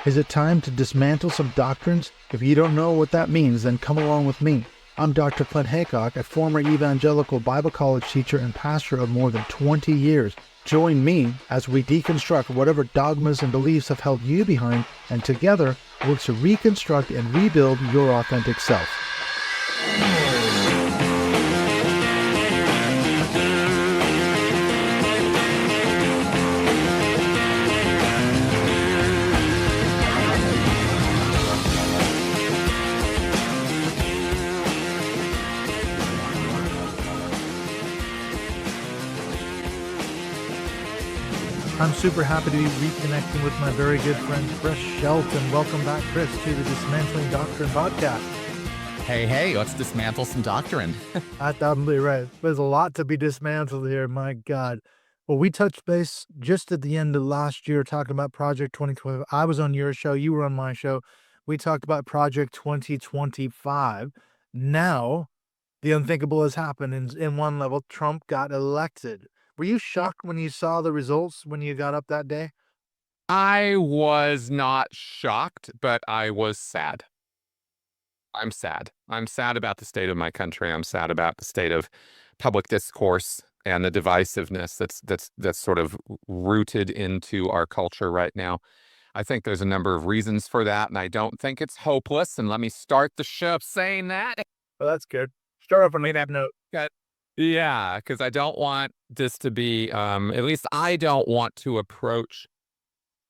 Is it time to dismantle some doctrines? If you don't know what that means, then come along with me. I'm Dr. Clint Haycock, a former evangelical Bible college teacher and pastor of more than 20 years. Join me as we deconstruct whatever dogmas and beliefs have held you behind, and together work to reconstruct and rebuild your authentic self. I'm super happy to be reconnecting with my very good friend, Chris Shelton. Welcome back, Chris, to the Dismantling Doctrine podcast. Hey, let's dismantle some doctrine. That's absolutely right. There's a lot to be dismantled here, my God. Well, we touched base just at the end of last year talking about Project 2025. I was on your show, you were on my show. We talked about Project 2025. Now, the unthinkable has happened. In one level, Trump got elected. Were you shocked when you saw the results when you got up that day? I was not shocked, but I was sad. I'm sad. I'm sad about the state of my country. I'm sad about the state of public discourse and the divisiveness that's sort of rooted into our culture right now. I think there's a number of reasons for that, and I don't think it's hopeless. And let me start the show saying that. Well, that's good. Start off on that note. Yeah, because I don't want this to be, at least I don't want to approach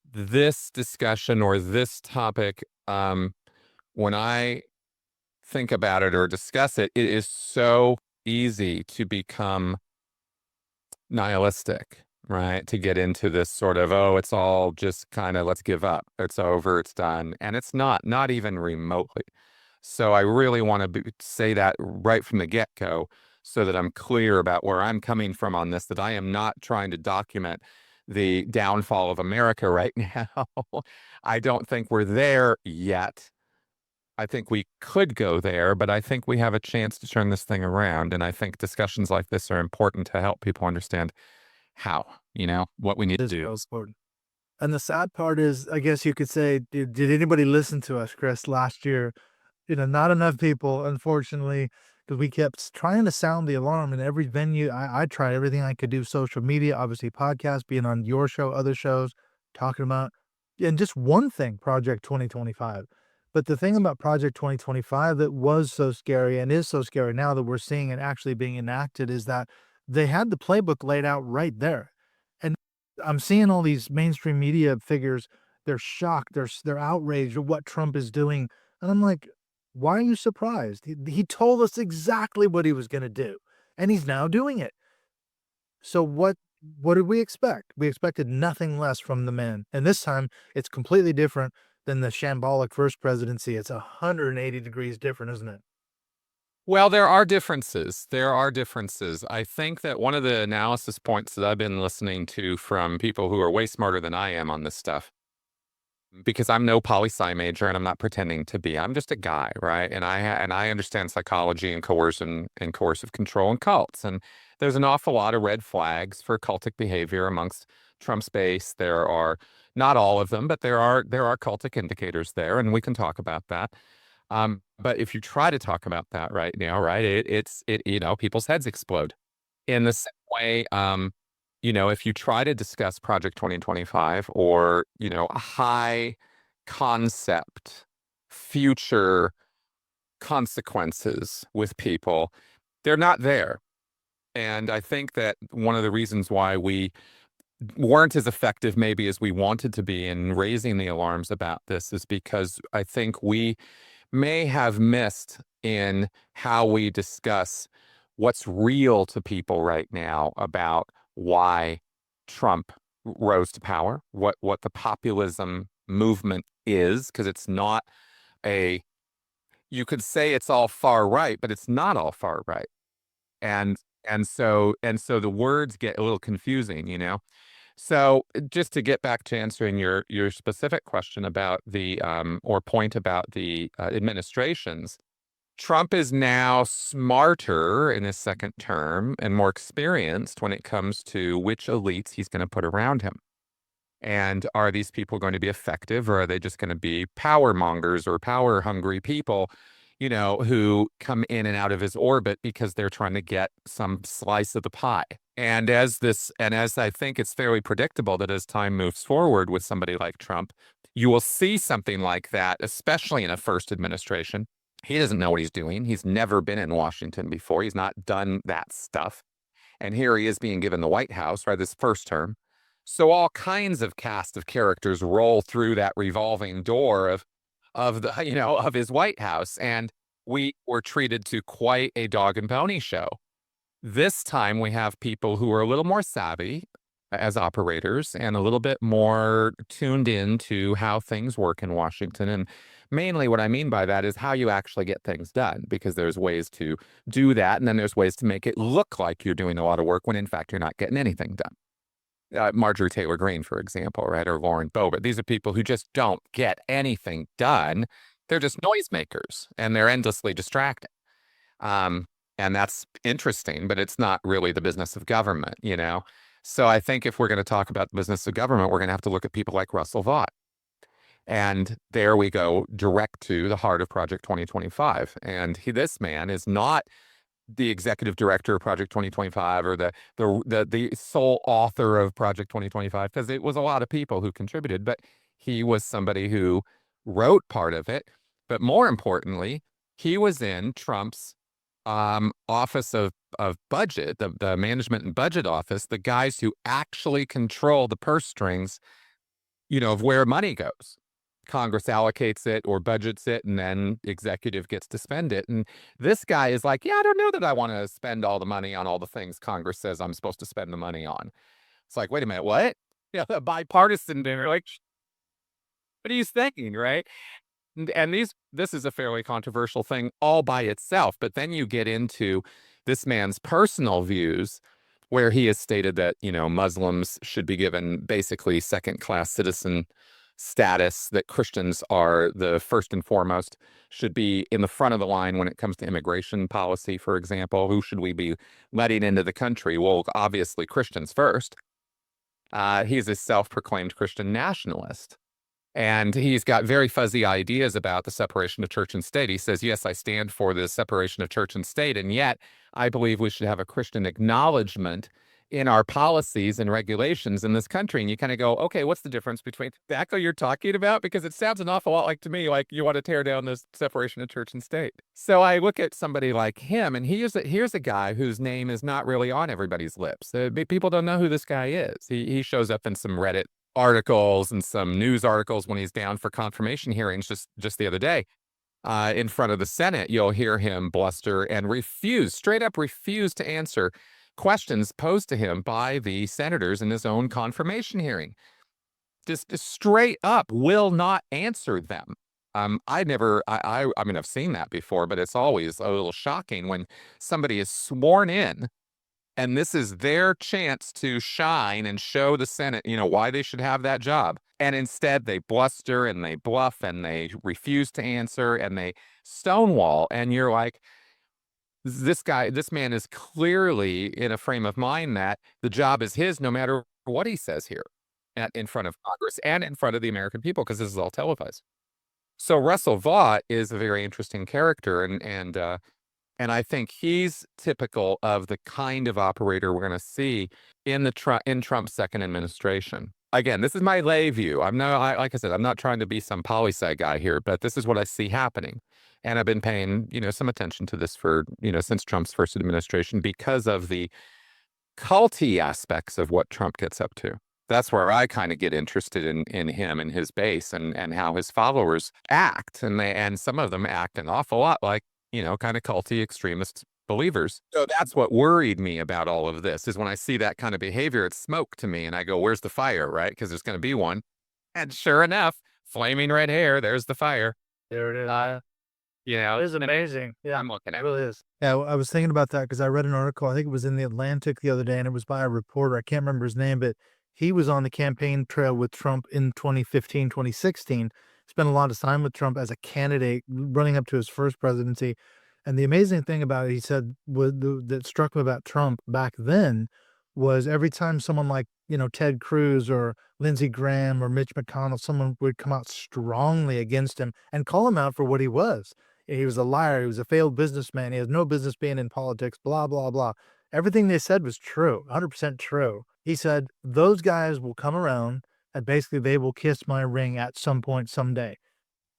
this discussion or this topic when I think about it or discuss it, it is so easy to become nihilistic, right? To get into this sort of, oh, it's all just kind of, let's give up. It's over, it's done. And it's not even remotely. So I really want to say that right from the get-go, so that I'm clear about where I'm coming from on this, that I am not trying to document the downfall of America right now. I don't think we're there yet. I think we could go there, but I think we have a chance to turn this thing around. And I think discussions like this are important to help people understand how, what we need to do. And the sad part is, I guess you could say, did anybody listen to us, Chris, last year? Not enough people, unfortunately, because we kept trying to sound the alarm in every venue. I tried everything I could do, social media, obviously podcasts, being on your show, other shows, talking about, and just one thing, Project 2025. But the thing about Project 2025 that was so scary and is so scary now that we're seeing it actually being enacted is that they had the playbook laid out right there. And I'm seeing all these mainstream media figures, they're shocked, they're outraged at what Trump is doing. And I'm like, why are you surprised? He told us exactly what he was going to do, and he's now doing it. So what did we expect? We expected nothing less from the man. And this time, it's completely different than the shambolic first presidency. It's 180 degrees different, isn't it? Well, there are differences. I think that one of the analysis points that I've been listening to from people who are way smarter than I am on this stuff, because I'm no poli-sci major and I'm not pretending to be. I'm just a guy, right? And I understand psychology and coercion and coercive control and cults. And there's an awful lot of red flags for cultic behavior amongst Trump's base. There are not all of them, but there are cultic indicators there, and we can talk about that. But if you try to talk about that right now, right, it's people's heads explode. In the same way, if you try to discuss Project 2025 or, a high concept future consequences with people, they're not there. And I think that one of the reasons why we weren't as effective maybe as we wanted to be in raising the alarms about this is because I think we may have missed in how we discuss what's real to people right now about why Trump rose to power, what the populism movement is, because it's not you could say it's all far right, but it's not all far right. And so the words get a little confusing. So just to get back to answering your specific question about the or point about the administrations, Trump is now smarter in his second term and more experienced when it comes to which elites he's going to put around him. And are these people going to be effective, or are they just going to be power mongers or power hungry people, who come in and out of his orbit because they're trying to get some slice of the pie? And as I think it's fairly predictable that as time moves forward with somebody like Trump, you will see something like that, especially in a first administration. He doesn't know what he's doing. He's never been in Washington before. He's not done that stuff. And here he is being given the White House, right, this first term. So all kinds of cast of characters roll through that revolving door of his White House. And we were treated to quite a dog and pony show. This time we have people who are a little more savvy as operators and a little bit more tuned in to how things work in Washington. And mainly what I mean by that is how you actually get things done, because there's ways to do that. And then there's ways to make it look like you're doing a lot of work when in fact you're not getting anything done. Marjorie Taylor Greene, for example, right? Or Lauren Boebert. These are people who just don't get anything done. They're just noisemakers and they're endlessly distracting. And that's interesting, but it's not really the business of government. So I think if we're going to talk about the business of government, we're going to have to look at people like Russell Vought. And there we go direct to the heart of Project 2025. And this man is not the executive director of Project 2025 or the sole author of Project 2025, because it was a lot of people who contributed, but he was somebody who wrote part of it. But more importantly, he was in Trump's office of budget, the management and budget office, the guys who actually control the purse strings, of where money goes. Congress allocates it or budgets it, and then executive gets to spend it. And this guy is like, yeah, I don't know that I want to spend all the money on all the things Congress says I'm supposed to spend the money on. It's like, wait a minute, what? Yeah, bipartisan dinner. Like, what are you thinking, right? And this is a fairly controversial thing all by itself. But then you get into this man's personal views, where he has stated that, Muslims should be given basically second-class citizen status, that Christians are the first and foremost, should be in the front of the line when it comes to immigration policy, for example. Who should we be letting into the country? Well, obviously Christians first. He's a self-proclaimed Christian nationalist. And he's got very fuzzy ideas about the separation of church and state. He says, yes, I stand for the separation of church and state, and yet I believe we should have a Christian acknowledgement in our policies and regulations in this country. And you kind of go, okay, what's the difference between exactly you're talking about? Because it sounds an awful lot like to me, like you want to tear down this separation of church and state. So I look at somebody like him, and here's a guy whose name is not really on everybody's lips. People don't know who this guy is. He shows up in some Reddit articles and some news articles when he's down for confirmation hearings just the other day in front of the Senate. You'll hear him bluster and straight up refuse to answer questions posed to him by the senators in his own confirmation hearing. Just straight up will not answer them. I mean, I've seen that before, but it's always a little shocking when somebody is sworn in and this is their chance to shine and show the Senate, why they should have that job. And instead they bluster and they bluff and they refuse to answer and they stonewall. And you're like, this man is clearly in a frame of mind that the job is his no matter what he says here in front of Congress and in front of the American people, because this is all televised. So Russell Vought is a very interesting character, and I think he's typical of the kind of operator we're going to see in Trump's second administration. Again, this is my lay view. Like I said, I'm not trying to be some poli-sci guy here, but this is what I see happening. And I've been paying, some attention to this for, since Trump's first administration, because of the culty aspects of what Trump gets up to. That's where I kind of get interested in him and his base and how his followers act. And some of them act an awful lot like, kind of culty extremist believers. So that's what worried me about all of this, is when I see that kind of behavior, it's smoke to me. And I go, where's the fire, right? Because there's going to be one. And sure enough, flaming red hair, there's the fire. There it is. It is amazing. Yeah, I'm looking it at really is. Yeah, I was thinking about that because I read an article, I think it was in The Atlantic the other day, and it was by a reporter. I can't remember his name, but he was on the campaign trail with Trump in 2015, 2016. Spent a lot of time with Trump as a candidate running up to his first presidency. And the amazing thing about it, he said, that struck me about Trump back then was every time someone like, Ted Cruz or Lindsey Graham or Mitch McConnell, someone would come out strongly against him and call him out for what he was. He was a liar. He was a failed businessman. He has no business being in politics, blah, blah, blah. Everything they said was true, 100% true. He said, those guys will come around and basically they will kiss my ring at some point someday.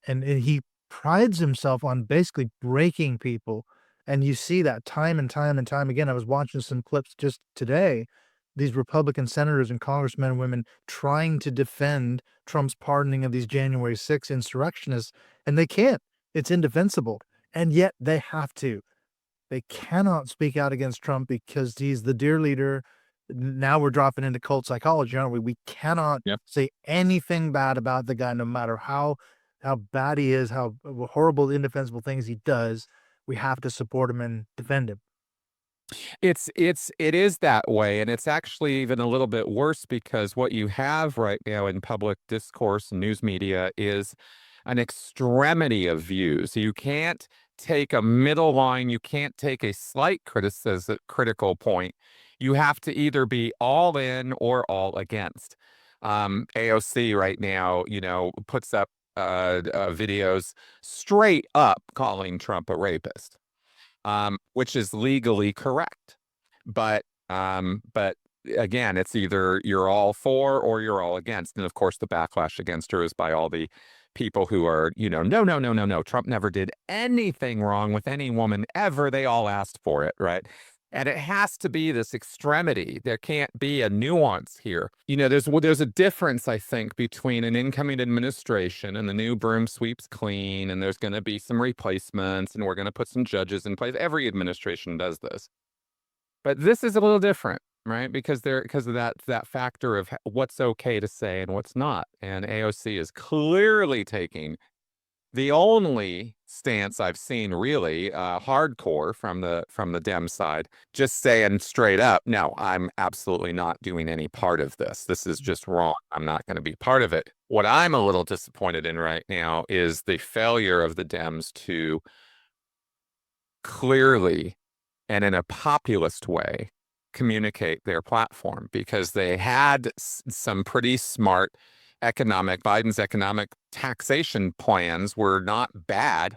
And he prides himself on basically breaking people, and you see that time and time and time again. I was watching some clips just today, these Republican senators and congressmen and women trying to defend Trump's pardoning of these January 6 insurrectionists, and they can't. It's indefensible, and yet they have to. They cannot speak out against Trump because he's the dear leader. Now we're dropping into cult psychology, aren't we? We cannot Yep. say anything bad about the guy, no matter how bad he is, how horrible, indefensible things he does. We have to support him and defend him. It is that way, and it's actually even a little bit worse because what you have right now in public discourse and news media is an extremity of views. You can't take a middle line, you can't take a slight critical point. You have to either be all in or all against. AOC right now, puts up videos straight up calling Trump a rapist, which is legally correct. But again, it's either you're all for or you're all against. And of course, the backlash against her is by all the people who are, no, no, no, no, no. Trump never did anything wrong with any woman ever. They all asked for it, right? And it has to be this extremity. There can't be a nuance here. There's a difference, I think, between an incoming administration and the new broom sweeps clean, and there's going to be some replacements, and we're going to put some judges in place. Every administration does this. But this is a little different, right? Because of that factor of what's okay to say and what's not. And AOC is clearly taking the only stance I've seen really hardcore from the Dem side, just saying straight up, no, I'm absolutely not doing any part of this. This is just wrong. I'm not going to be part of it. What I'm a little disappointed in right now is the failure of the Dems to clearly and in a populist way communicate their platform, because they had some pretty smart Biden's economic taxation plans were not bad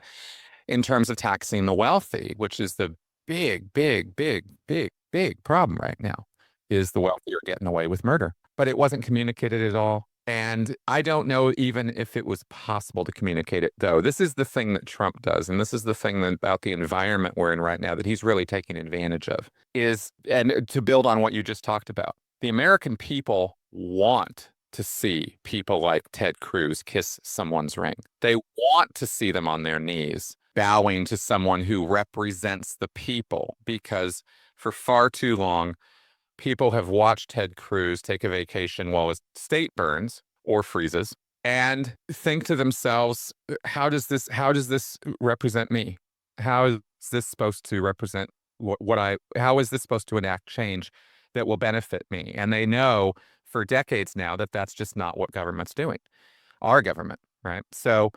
in terms of taxing the wealthy, which is the big, big, big, big, big problem right now, is the wealthy are getting away with murder. But it wasn't communicated at all. And I don't know even if it was possible to communicate it, though. This is the thing that Trump does, and this is the thing about the environment we're in right now that he's really taking advantage of, and to build on what you just talked about, the American people want to see people like Ted Cruz kiss someone's ring. They want to see them on their knees, bowing to someone who represents the people, because for far too long, people have watched Ted Cruz take a vacation while his state burns or freezes and think to themselves, how does this represent me? How is this supposed to represent how is this supposed to enact change that will benefit me? And they know for decades now that that's just not what government's doing. Our government, right? So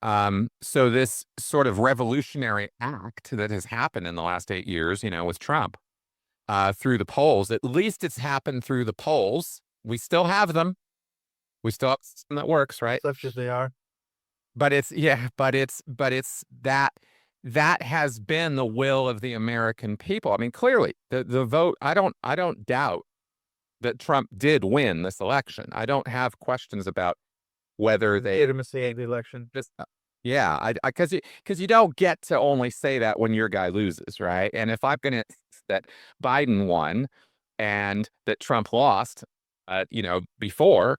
this sort of revolutionary act that has happened in the last 8 years, with Trump, through the polls. At least it's happened through the polls. We still have them. We still have a system that works, right? Such as they are. But it's that has been the will of the American people. I mean, clearly the vote, I don't doubt that Trump did win this election. I don't have questions about whether they Legitimacy of the election. just yeah, because you don't get to only say that when your guy loses, right? And if I'm gonna that Biden won and that Trump lost, before,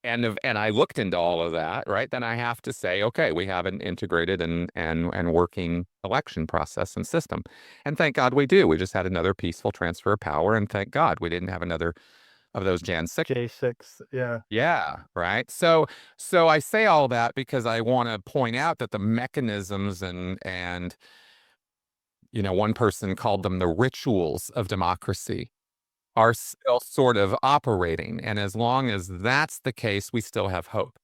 and I looked into all of that, right? Then I have to say, okay, we have an integrated and working election process and system, and thank God we do. We just had another peaceful transfer of power, and thank God we didn't have another of those Jan 6. J6, yeah. Yeah, right. So I say all that because I want to point out that the mechanisms and one person called them the rituals of democracy are still sort of operating, and as long as that's the case, we still have hope.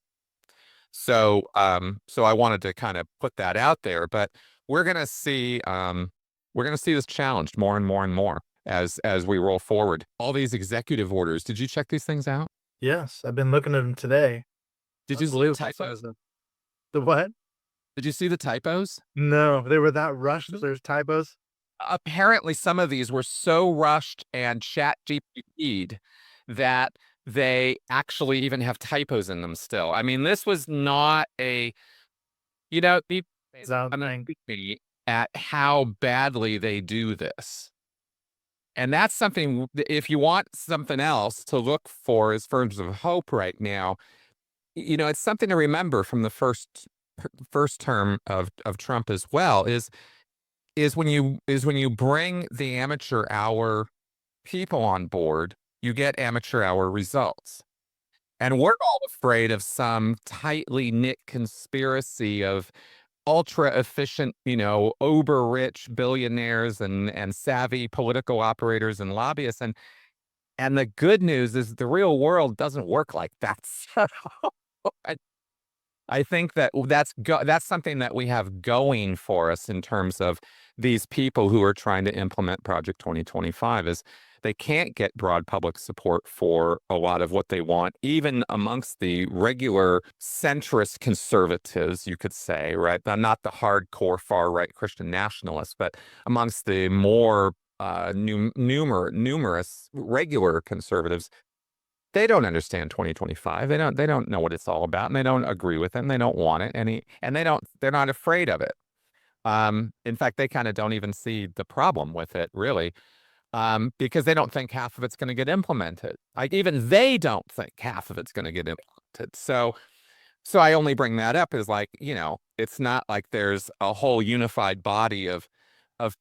So I wanted to kind of put that out there, but we're gonna see this challenged more and more and more. as we roll forward. All these executive orders. Did you check these things out? Yes, I've been looking at them today. Did you see the Unbelievable some of typos? them. The what? Did you see the typos? No, they were that rushed, there's typos? Apparently some of these were so rushed and chat GPT'd that they actually even have typos in them still. I mean, this was not a, the Sound thing. amazed me at how badly they do this. And that's something, if you want something else to look for as terms of hope right now, it's something to remember from the first term of Trump as well, is when you bring the amateur hour people on board, you get amateur hour results. And we're all afraid of some tightly knit conspiracy of ultra efficient, uber rich billionaires and savvy political operators and lobbyists. And the good news is the real world doesn't work like that. So I think that's something that we have going for us in terms of these people who are trying to implement Project 2025 is they can't get broad public support for a lot of what they want, even amongst the regular centrist conservatives, you could say, right? Not the hardcore far right Christian nationalists, but amongst the more numerous regular conservatives. They don't understand 2025. They don't know what it's all about, and they don't agree with it, and they don't want it, and they're not afraid of it. In fact, they kind of don't even see the problem with it, really, because they don't think half of it's going to get implemented. Like even they don't think half of it's going to get implemented. So I only bring that up as like, it's not like there's a whole unified body of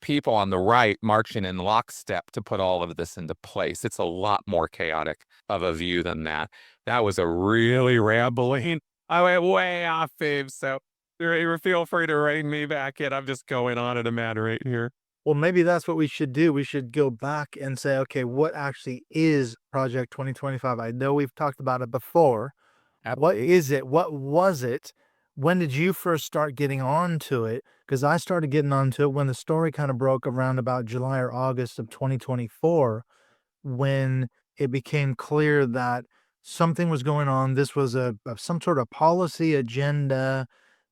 people on the right marching in lockstep to put all of this into place. It's a lot more chaotic of a view than that. That was a really rambling. I went way off, babe. So feel free to rein me back in. I'm just going on at a mad rate here. Well, maybe that's what we should do. We should go back and say, okay, what actually is Project 2025? I know we've talked about it before. What is it? What was it? When did you first start getting onto it? Because I started getting onto it when the story kind of broke around about July or August of 2024, when it became clear that something was going on. This was some sort of policy agenda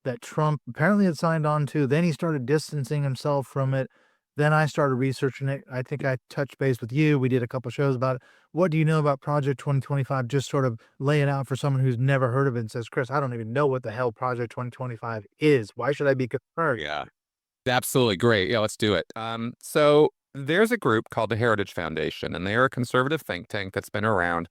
that Trump apparently had signed on to. Then he started distancing himself from it. Then I started researching it. I think I touched base with you. We did a couple shows about it. What do you know about Project 2025? Just sort of lay it out for someone who's never heard of it and says, Chris, I don't even know what the hell Project 2025 is. Why should I be concerned? Yeah. Absolutely great. Yeah, let's do it. So there's a group called the Heritage Foundation, and they're a conservative think tank that's been around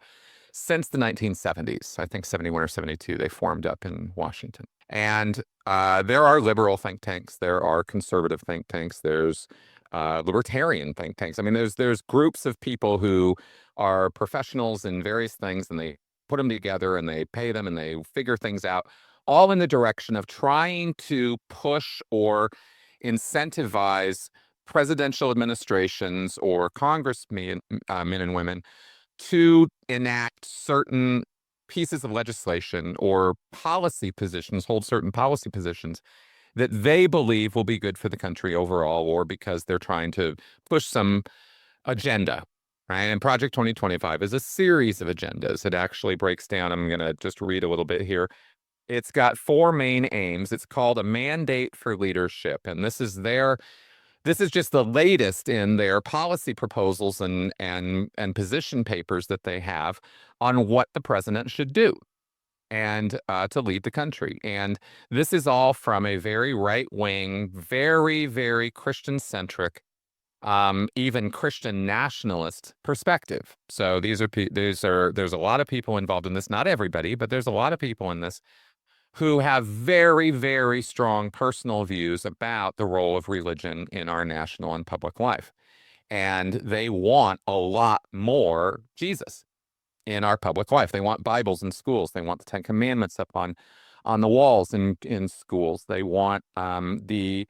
since the 1970s. I think 71 or 72, they formed up in Washington. And there are liberal think tanks, there are conservative think tanks, there's libertarian think tanks. I mean, there's groups of people who are professionals in various things, and they put them together and they pay them and they figure things out, all in the direction of trying to push or incentivize presidential administrations or congressmen men and women to enact certain pieces of legislation or policy positions, hold certain policy positions that they believe will be good for the country overall, or because they're trying to push some agenda. Right. And Project 2025 is a series of agendas. It actually breaks down. I'm going to just read a little bit here. It's got four main aims. It's called a mandate for leadership. And this is just the latest in their policy proposals and position papers that they have on what the president should do and to lead the country. And this is all from a very right-wing, very, very Christian-centric, even Christian nationalist perspective. So there's a lot of people involved in this. Not everybody, but there's a lot of people in this who have very, very strong personal views about the role of religion in our national and public life. And they want a lot more Jesus in our public life. They want Bibles in schools. They want the Ten Commandments up on the walls in schools. They want they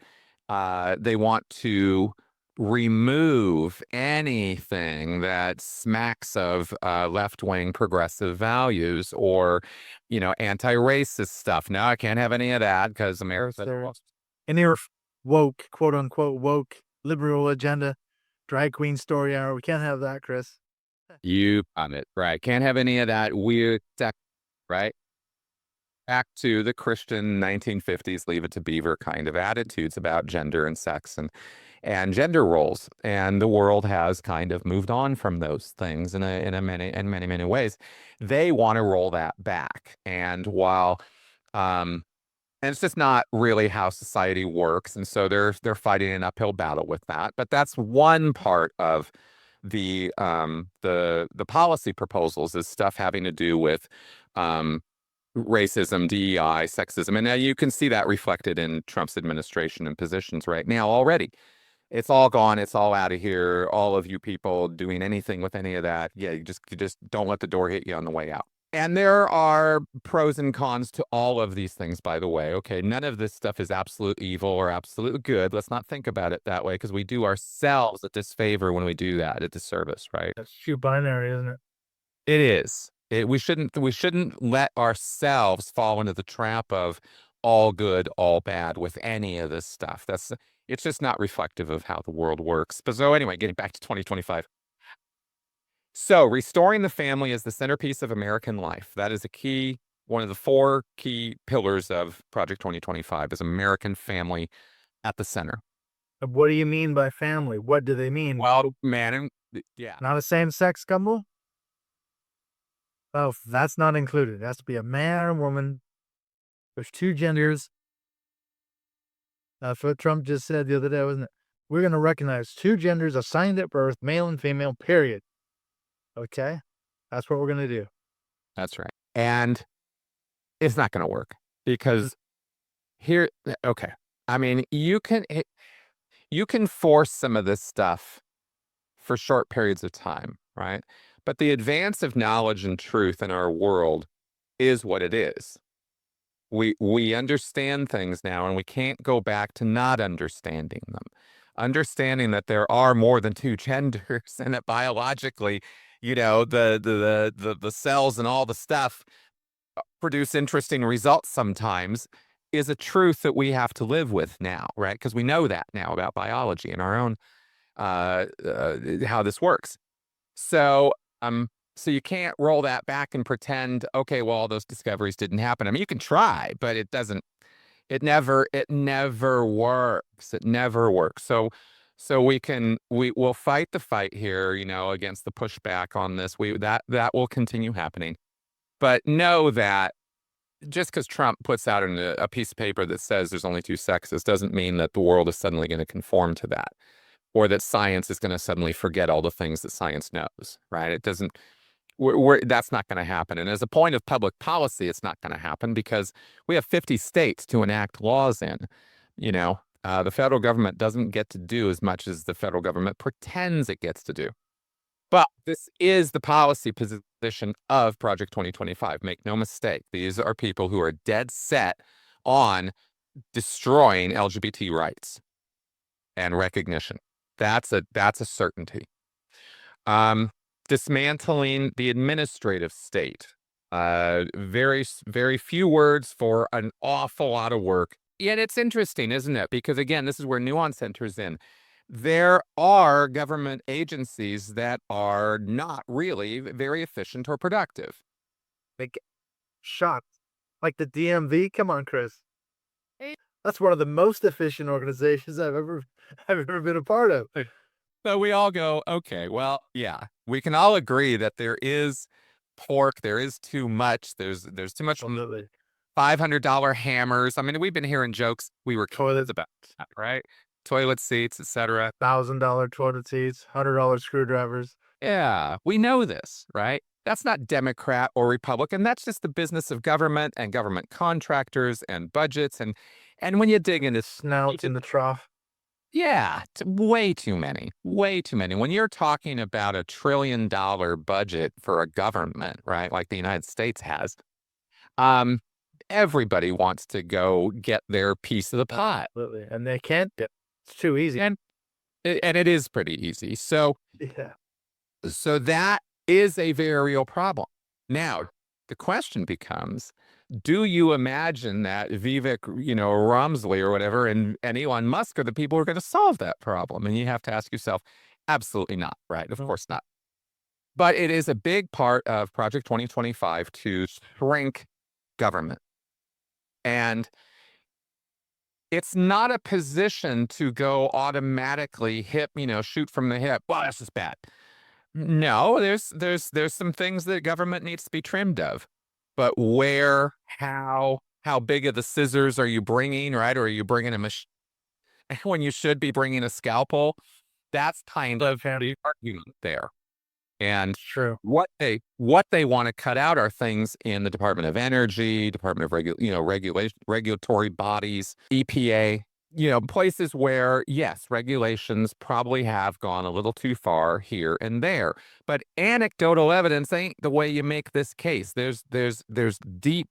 want to remove anything that smacks of left-wing progressive values or, anti-racist stuff. No, I can't have any of that because America. Any woke, quote unquote, woke liberal agenda. Drag queen story hour. We can't have that, Chris. You on it, right? Can't have any of that weird stuff, right? Back to the Christian 1950s Leave It to Beaver kind of attitudes about gender and sex and gender roles. And the world has kind of moved on from those things in many ways. They want to roll that back. And while and it's just not really how society works. And so they're fighting an uphill battle with that. But that's one part of the policy proposals is stuff having to do with racism, DEI, sexism. And now you can see that reflected in Trump's administration and positions right now already. It's all gone. It's all out of here. All of you people doing anything with any of that. Yeah, you just don't let the door hit you on the way out. And there are pros and cons to all of these things, by the way. Okay, none of this stuff is absolute evil or absolute good. Let's not think about it that way because we do ourselves a disfavor when we do that, a disservice, right? That's too binary, isn't it? It is. We shouldn't let ourselves fall into the trap of all good, all bad with any of this stuff. It's just not reflective of how the world works. But so anyway, getting back to 2025. So restoring the family is the centerpiece of American life. That is a key, one of the four key pillars of Project 2025 is American family at the center. What do you mean by family? What do they mean? Well, man, yeah. Not a same-sex couple? Oh, that's not included. It has to be a man or woman. There's two genders. That's what Trump just said the other day, wasn't it? We're going to recognize two genders assigned at birth, male and female, period. Okay? That's what we're going to do. That's right. And it's not going to work because okay. I mean, you can force some of this stuff for short periods of time, right? But the advance of knowledge and truth in our world is what it is. We understand things now, and we can't go back to not understanding them. Understanding that there are more than two genders, and that biologically, the cells and all the stuff produce interesting results sometimes, is a truth that we have to live with now, right? Because we know that now about biology and our own how this works. So so you can't roll that back and pretend, okay, well, all those discoveries didn't happen. I mean, you can try, but it never works. It never works. So we'll fight the fight here, against the pushback on this. That will continue happening. But know that just because Trump puts out a piece of paper that says there's only two sexes doesn't mean that the world is suddenly going to conform to that, or that science is going to suddenly forget all the things that science knows, right? It doesn't. That's not going to happen. And as a point of public policy, it's not going to happen because we have 50 states to enact laws in. The federal government doesn't get to do as much as the federal government pretends it gets to do. But this is the policy position of Project 2025. Make no mistake. These are people who are dead set on destroying LGBT rights and recognition. That's a certainty. Dismantling the administrative state. Very, very few words for an awful lot of work. Yet it's interesting, isn't it? Because again, this is where nuance enters in. There are government agencies that are not really very efficient or productive. Like, shocked. Like the DMV? Come on, Chris. That's one of the most efficient organizations I've ever been a part of. So we all go, okay, well, yeah, we can all agree that there is pork, there is too much, there's too much $500 hammers. I mean, we've been hearing jokes. We were Toilets about that, right? Toilet seats, etc. $1,000 toilet seats, $100 screwdrivers. Yeah, we know this, right? That's not Democrat or Republican. That's just the business of government and government contractors and budgets. And when you dig into snouts in the trough. Yeah, way too many. Way too many. When you're talking about $1 trillion budget for a government, right, like the United States has, everybody wants to go get their piece of the pie. Absolutely. And they can't. It's too easy. And it is pretty easy. So yeah. So that is a very real problem. Now, the question becomes, do you imagine that Vivek, Ramsley or whatever, and Elon Musk are the people who are going to solve that problem? And you have to ask yourself, Absolutely not, right? Of course not. But it is a big part of Project 2025 to shrink government. And it's not a position to go automatically shoot from the hip. Well, this is bad. No, there's some things that government needs to be trimmed of. But where, how big of the scissors are you bringing, right? Or are you bringing a machine when you should be bringing a scalpel? That's kind of the argument there. And True. what they want to cut out are things in the Department of Energy, Department of Regulation, regulatory bodies, EPA, places where, yes, regulations probably have gone a little too far here and there. But anecdotal evidence ain't the way you make this case. There's deep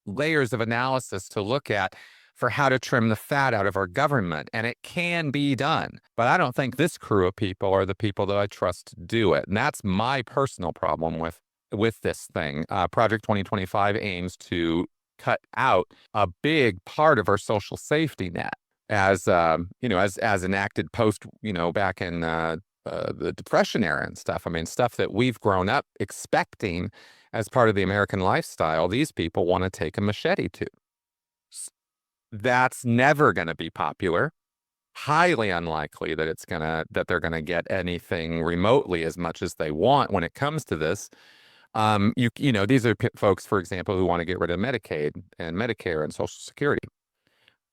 layers of analysis to look at for how to trim the fat out of our government, and it can be done. But I don't think this crew of people are the people that I trust to do it, and that's my personal problem with this thing. Project 2025 aims to cut out a big part of our social safety net, as as enacted post, back in the Depression era and stuff. I mean, stuff that we've grown up expecting as part of the American lifestyle. These people want to take a machete to. That's never going to be popular. Highly unlikely that they're gonna get anything remotely as much as they want when it comes to this. These are folks, for example, who want to get rid of Medicaid and Medicare and Social Security.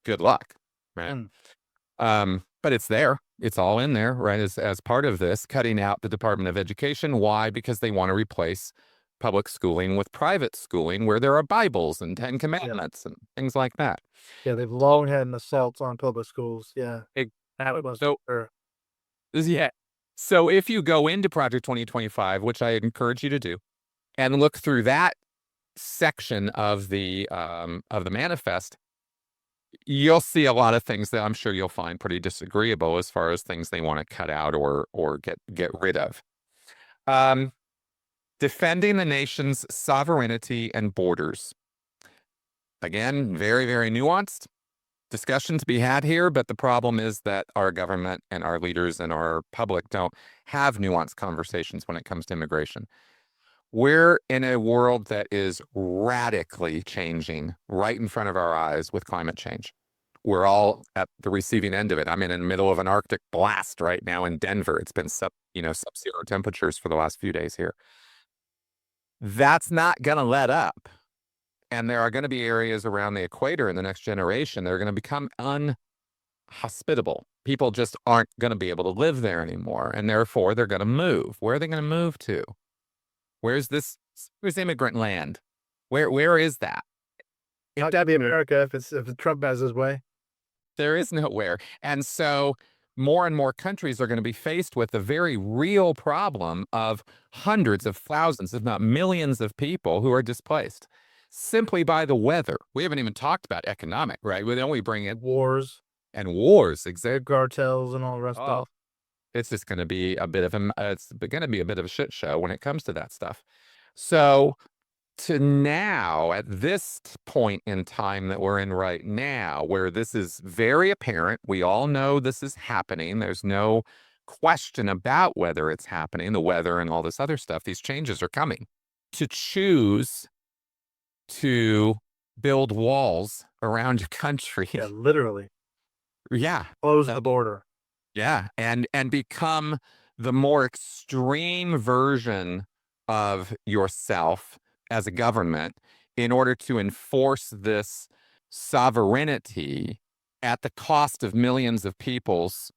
Good luck, right? But it's there. It's all in there, right? As part of this, cutting out the Department of Education. Why? Because they want to replace public schooling with private schooling where there are Bibles and Ten Commandments and things like that. Yeah, they've long had an assault on public schools. Yeah, It, that was so sure. yeah. So if you go into Project 2025, which I encourage you to do, and look through that section of the manifest, you'll see a lot of things that I'm sure you'll find pretty disagreeable as far as things they want to cut out or get rid of. Defending the nation's sovereignty and borders. Again, very, very nuanced discussion to be had here, but the problem is that our government and our leaders and our public don't have nuanced conversations when it comes to immigration. We're in a world that is radically changing right in front of our eyes with climate change. We're all at the receiving end of it. I'm in the middle of an Arctic blast right now in Denver. It's been sub-zero temperatures for the last few days here. That's not going to let up. And there are going to be areas around the equator in the next generation that are going to become unhospitable. People just aren't going to be able to live there anymore. And therefore, they're going to move. Where are they going to move to? Where's immigrant land? Where is that? Not to be America if Trump has his way. There is nowhere. And so more and more countries are going to be faced with the very real problem of hundreds of thousands, if not millions of people who are displaced simply by the weather. We haven't even talked about economic, right? Then we bring in Wars, exactly. cartels, and all the rest of It's just going to be a bit of a shit show when it comes to that stuff. So to now, at this point in time that we're in right now, where this is very apparent, we all know this is happening. There's no question about whether it's happening, the weather and all this other stuff. These changes are coming. To choose to build walls around your country. Yeah, literally. Yeah. Close the border. Yeah. And become the more extreme version of yourself as a government in order to enforce this sovereignty at the cost of millions of people's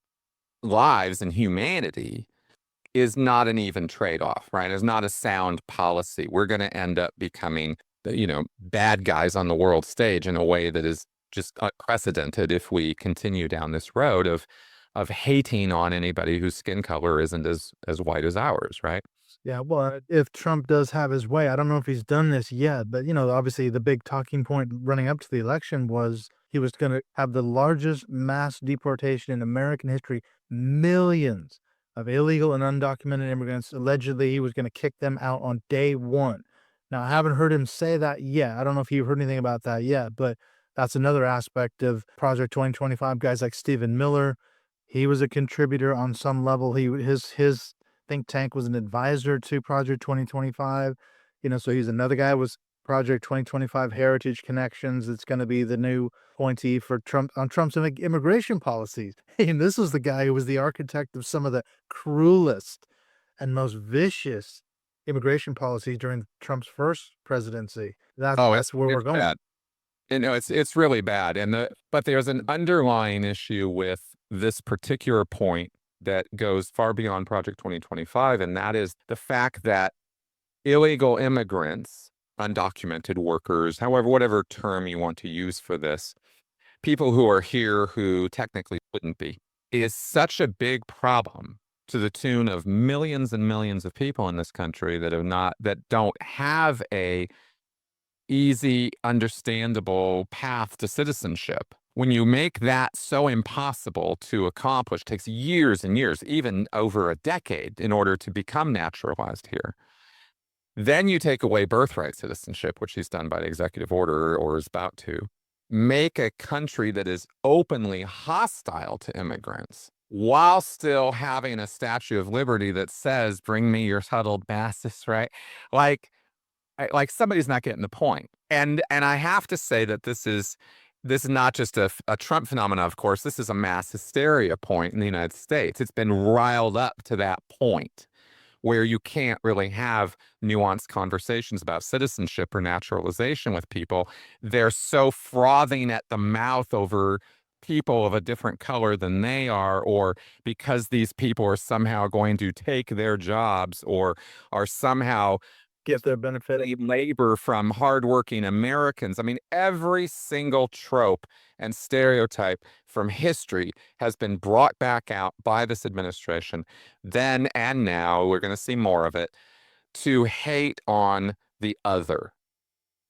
lives and humanity is not an even trade-off, right? It's not a sound policy. We're going to end up becoming, bad guys on the world stage in a way that is just unprecedented if we continue down this road of hating on anybody whose skin color isn't as white as ours, right? Yeah, well, if Trump does have his way, I don't know if he's done this yet, but obviously the big talking point running up to the election was he was going to have the largest mass deportation in American history. Millions of illegal and undocumented immigrants. Allegedly, he was going to kick them out on day one. Now, I haven't heard him say that yet. I don't know if you've heard anything about that yet, but that's another aspect of Project 2025. Guys like Stephen Miller, He was a contributor on some level. His think tank was an advisor to Project 2025. So he's another guy with Project 2025 Heritage Connections. It's going to be the new appointee for Trump on Trump's immigration policies. And this was the guy who was the architect of some of the cruelest and most vicious immigration policies during Trump's first presidency. That's Oh, that's where we're it's going. bad. It's really bad, but there's an underlying issue with this particular point that goes far beyond Project 2025, and that is the fact that illegal immigrants, undocumented workers, however, whatever term you want to use for this, people who are here who technically wouldn't be, is such a big problem to the tune of millions and millions of people in this country that don't have a easy, understandable path to citizenship. When you make that so impossible to accomplish, takes years and years, even over a decade, in order to become naturalized here. Then you take away birthright citizenship, which he's done by the executive order or is about to. Make a country that is openly hostile to immigrants while still having a Statue of Liberty that says, "Bring me your huddled masses," right? Like, like somebody's not getting the point. And I have to say that this is not just a Trump phenomenon, of course. This is a mass hysteria point in the United States. It's been riled up to that point where you can't really have nuanced conversations about citizenship or naturalization with people. They're so frothing at the mouth over people of a different color than they are, or because these people are somehow going to take their jobs or are somehow Get their benefit. labor from hardworking Americans. I mean, every single trope and stereotype from history has been brought back out by this administration, then and now. We're going to see more of it, to hate on the other.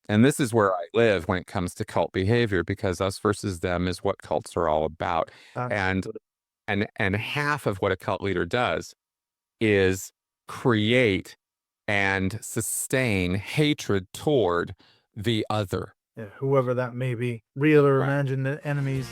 And this is where I live when it comes to cult behavior, because us versus them is what cults are all about. And Absolutely. and half of what a cult leader does is create and sustain hatred toward the other. Yeah, whoever that may be, real or Right. imagined enemies.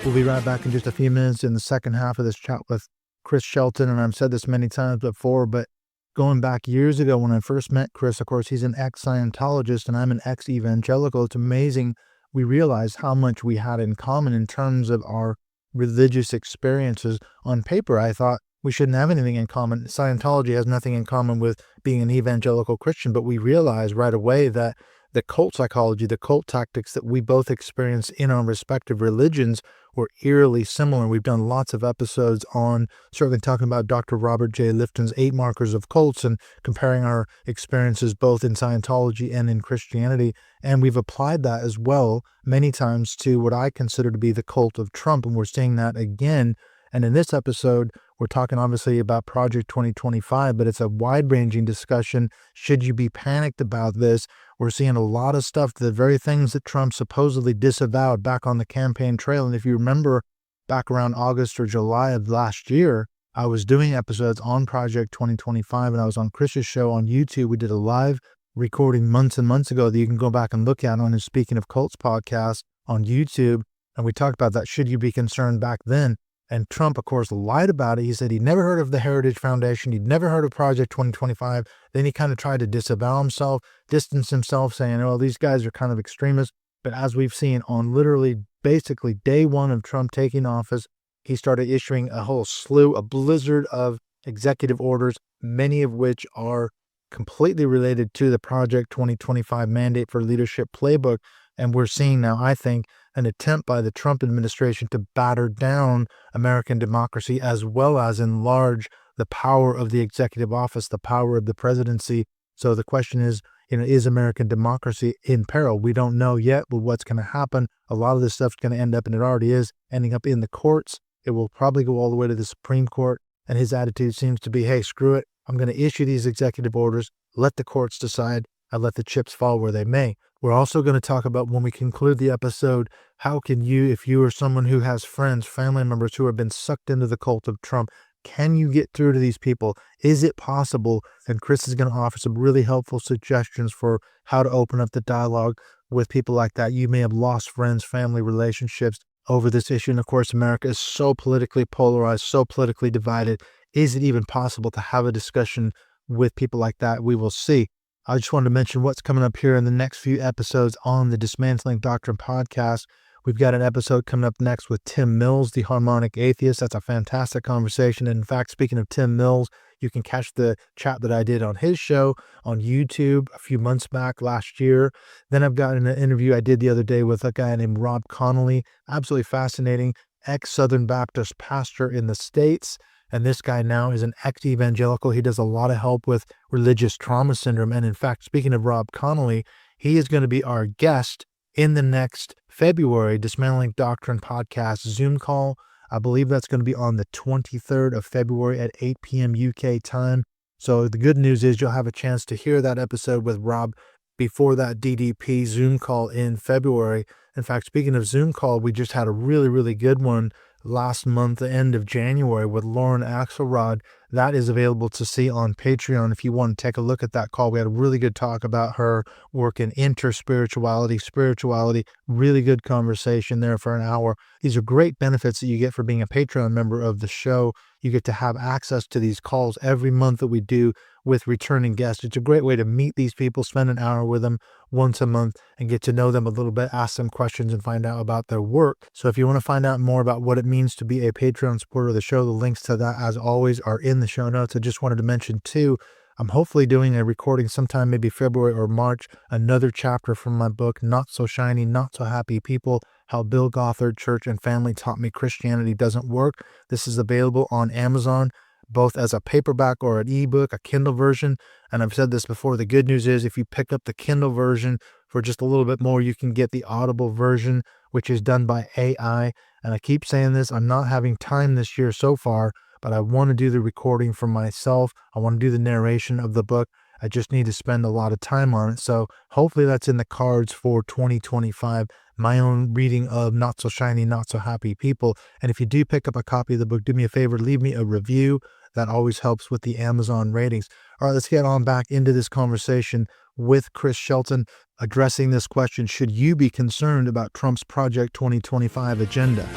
We'll be right back in just a few minutes in the second half of this chat with Chris Shelton. And I've said this many times before, but going back years ago when I first met Chris, of course, he's an ex-Scientologist and I'm an ex-evangelical. It's amazing. We realized how much we had in common in terms of our religious experiences. On paper, I thought we shouldn't have anything in common. Scientology has nothing in common with being an evangelical Christian, but we realized right away that the cult psychology, the cult tactics that we both experienced in our respective religions were eerily similar. We've done lots of episodes on certainly talking about Dr. Robert J. Lifton's 8 markers of cults and comparing our experiences both in Scientology and in Christianity. And we've applied that as well many times to what I consider to be the cult of Trump. And we're seeing that again. And in this episode, we're talking obviously about Project 2025, but it's a wide-ranging discussion. Should you be panicked about this? We're seeing a lot of stuff, the very things that Trump supposedly disavowed back on the campaign trail. And if you remember back around August or July of last year, I was doing episodes on Project 2025 and I was on Chris's show on YouTube. We did a live recording months and months ago that you can go back and look at on his Speaking of Cults podcast on YouTube. And we talked about that. Should you be concerned back then? And Trump, of course, lied about it. He said he'd never heard of the Heritage Foundation. He'd never heard of Project 2025. Then he kind of tried to disavow himself, distance himself, saying, well, these guys are kind of extremists. But as we've seen on literally basically day one of Trump taking office, he started issuing a whole slew, a blizzard of executive orders, many of which are completely related to the Project 2025 mandate for leadership playbook. And we're seeing now, I think, an attempt by the Trump administration to batter down American democracy as well as enlarge the power of the executive office, the power of the presidency. So the question is, is American democracy in peril? We don't know yet what's going to happen. A lot of this stuff's going to end up, and it already is, ending up in the courts. It will probably go all the way to the Supreme Court. And his attitude seems to be, hey, screw it. I'm going to issue these executive orders, let the courts decide, and let the chips fall where they may. We're also going to talk about, when we conclude the episode, how can you, if you are someone who has friends, family members who have been sucked into the cult of Trump, Can you get through to these people? Is it possible? And Chris is going to offer some really helpful suggestions for how to open up the dialogue with people like that. You may have lost friends, family, relationships over this issue. And of course, America is so politically polarized, so politically divided. Is it even possible to have a discussion with people like that? We will see. I just wanted to mention what's coming up here in the next few episodes on the Dismantling Doctrine podcast. We've got an episode coming up next with Tim Mills, the harmonic atheist. That's a fantastic conversation. And in fact, speaking of Tim Mills, you can catch the chat that I did on his show on YouTube a few months back last year. Then I've got an interview I did the other day with a guy named Rob Connolly, absolutely fascinating, ex-Southern Baptist pastor in the States. And this guy now is an ex-evangelical. He does a lot of help with religious trauma syndrome. And in fact, speaking of Rob Connolly, he is going to be our guest in the next February Dismantling Doctrine podcast Zoom call. I believe that's going to be on the 23rd of February at 8 p.m. UK time. So the good news is you'll have a chance to hear that episode with Rob before that DDP Zoom call in February. In fact, speaking of Zoom call, we just had a really, really good one last month, the end of January, with Lauren Axelrod. That is available to see on Patreon if you want to take a look at that call. We had a really good talk about her work in interspirituality, spirituality, really good conversation there for an hour. These are great benefits that you get for being a Patreon member of the show. You get to have access to these calls every month that we do with returning guests. It's a great way to meet these people, spend an hour with them once a month and get to know them a little bit, ask them questions and find out about their work. So if you want to find out more about what it means to be a Patreon supporter of the show, the links to that, as always, are in the show notes. I just wanted to mention too, I'm hopefully doing a recording sometime, maybe February or March, another chapter from my book, Not So Shiny, Not So Happy People, How Bill Gothard Church and Family Taught Me Christianity Doesn't Work. This is available on Amazon, both as a paperback or an ebook, a Kindle version. And I've said this before, the good news is if you pick up the Kindle version for just a little bit more, you can get the Audible version, which is done by AI. And I keep saying this, I'm not having time this year so far, but I want to do the recording for myself. I want to do the narration of the book. I just need to spend a lot of time on it. So hopefully that's in the cards for 2025, my own reading of Not So Shiny, Not So Happy People. And if you do pick up a copy of the book, do me a favor, leave me a review. That always helps with the Amazon ratings. All right, let's get on back into this conversation with Chris Shelton addressing this question: should you be concerned about Trump's Project 2025 agenda?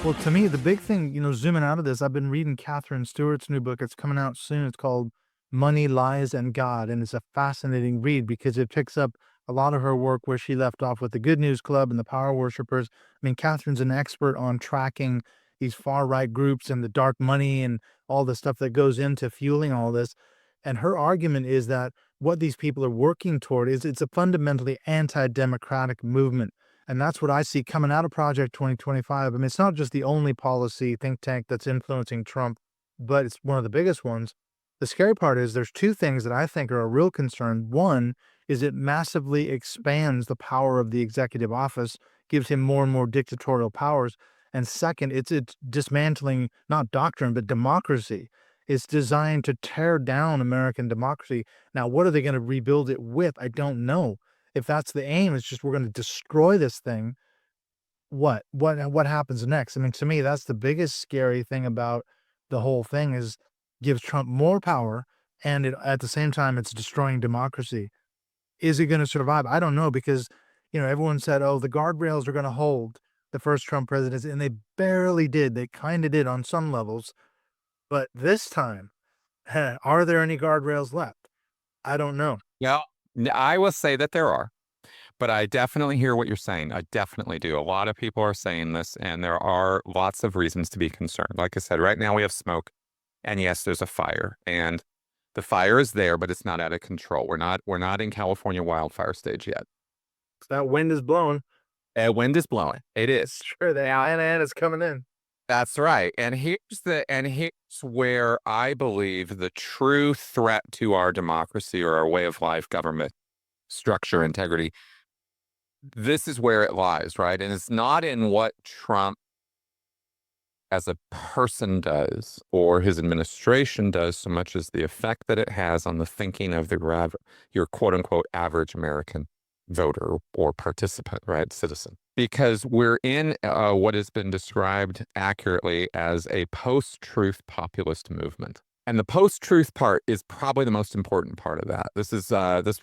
Well, to me, the big thing, zooming out of this, I've been reading Catherine Stewart's new book. It's coming out soon. It's called Money, Lies, and God. And it's a fascinating read because it picks up a lot of her work where she left off with the Good News Club and the Power Worshippers. I mean, Catherine's an expert on tracking these far-right groups and the dark money and all the stuff that goes into fueling all this. And her argument is that what these people are working toward is it's a fundamentally anti-democratic movement. And that's what I see coming out of Project 2025. I mean, it's not just the only policy think tank that's influencing Trump, but it's one of the biggest ones. The scary part is there's two things that I think are a real concern. One is it massively expands the power of the executive office, gives him more and more dictatorial powers. And second, it's dismantling not doctrine, but democracy. It's designed to tear down American democracy. Now, what are they going to rebuild it with? I don't know. If that's the aim, it's just we're going to destroy this thing. What happens next? I mean, to me, that's the biggest scary thing about the whole thing is gives Trump more power, and at the same time, it's destroying democracy. Is it going to survive? I don't know because, everyone said, oh, the guardrails are going to hold the first Trump presidency, and they barely did. They kind of did on some levels. But this time, are there any guardrails left? I don't know. Yeah, I will say that there are, but I definitely hear what you're saying. I definitely do. A lot of people are saying this, and there are lots of reasons to be concerned. Like I said, right now we have smoke, and yes, there's a fire, and the fire is there, but it's not out of control. We're not in California wildfire stage yet. That wind is blowing. Wind is blowing. It is. Sure, the Anna is coming in. That's right. And here's where I believe the true threat to our democracy or our way of life, government structure, integrity, this is where it lies, right? And it's not in what Trump as a person does or his administration does so much as the effect that it has on the thinking of your quote unquote average American. voter or participant, right? Citizen. Because we're in what has been described accurately as a post-truth populist movement. And the post-truth part is probably the most important part of that. This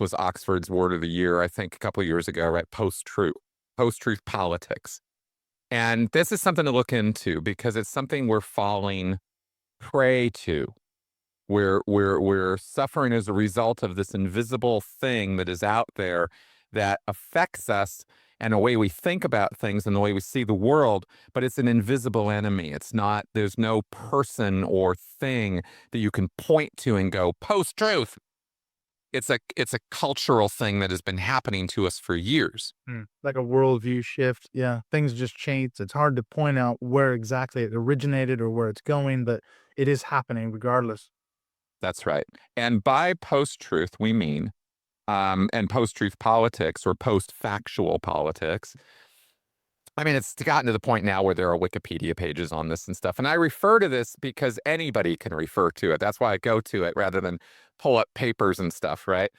was Oxford's word of the year, I think, a couple of years ago, right? Post-truth politics. And this is something to look into because it's something we're falling prey to. We're suffering as a result of this invisible thing that is out there that affects us and the way we think about things and the way we see the world, but it's an invisible enemy. It's not, there's no person or thing that you can point to and go, post-truth. It's a cultural thing that has been happening to us for years. Like a worldview shift. Yeah, things just change. It's hard to point out where exactly it originated or where it's going, but it is happening regardless. That's right. And by post-truth, we mean, and post-truth politics or post-factual politics. I mean, it's gotten to the point now where there are Wikipedia pages on this and stuff. And I refer to this because anybody can refer to it. That's why I go to it rather than pull up papers and stuff, right?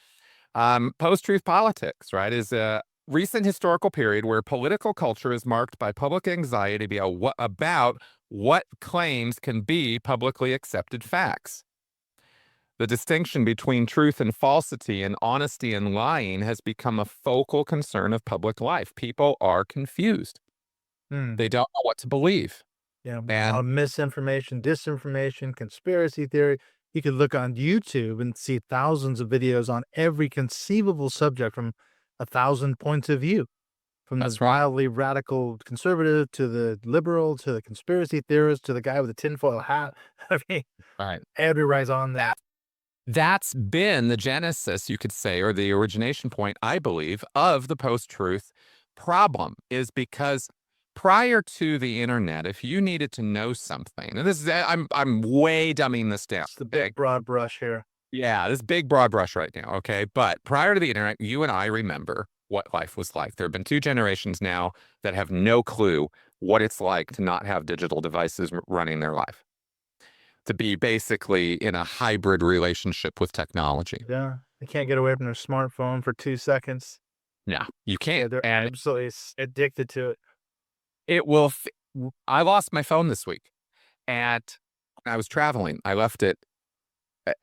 Post-truth politics, right, is a recent historical period where political culture is marked by public anxiety about what claims can be publicly accepted facts. The distinction between truth and falsity and honesty and lying has become a focal concern of public life. People are confused. Hmm. They don't know what to believe. Yeah, a lot And of misinformation, disinformation, conspiracy theory. You could look on YouTube and see thousands of videos on every conceivable subject from 1,000 points of view, from the that's right. wildly radical conservative to the liberal to the conspiracy theorist to the guy with the tinfoil hat. I mean, Right. everybody's on that. That's been the genesis, you could say, or the origination point, I believe, of the post-truth problem is because prior to the internet, if you needed to know something, and this is I'm way dumbing this down. It's the big broad brush here. Yeah, this big broad brush right now, okay? But prior to the internet, you and I remember what life was like. There have been two generations now that have no clue what it's like to not have digital devices running their life, to be basically in a hybrid relationship with technology. Yeah, they can't get away from their smartphone for 2 seconds. No, you Yeah, can't. they're And absolutely addicted to it. it will, I lost my phone this week and I was traveling. I left it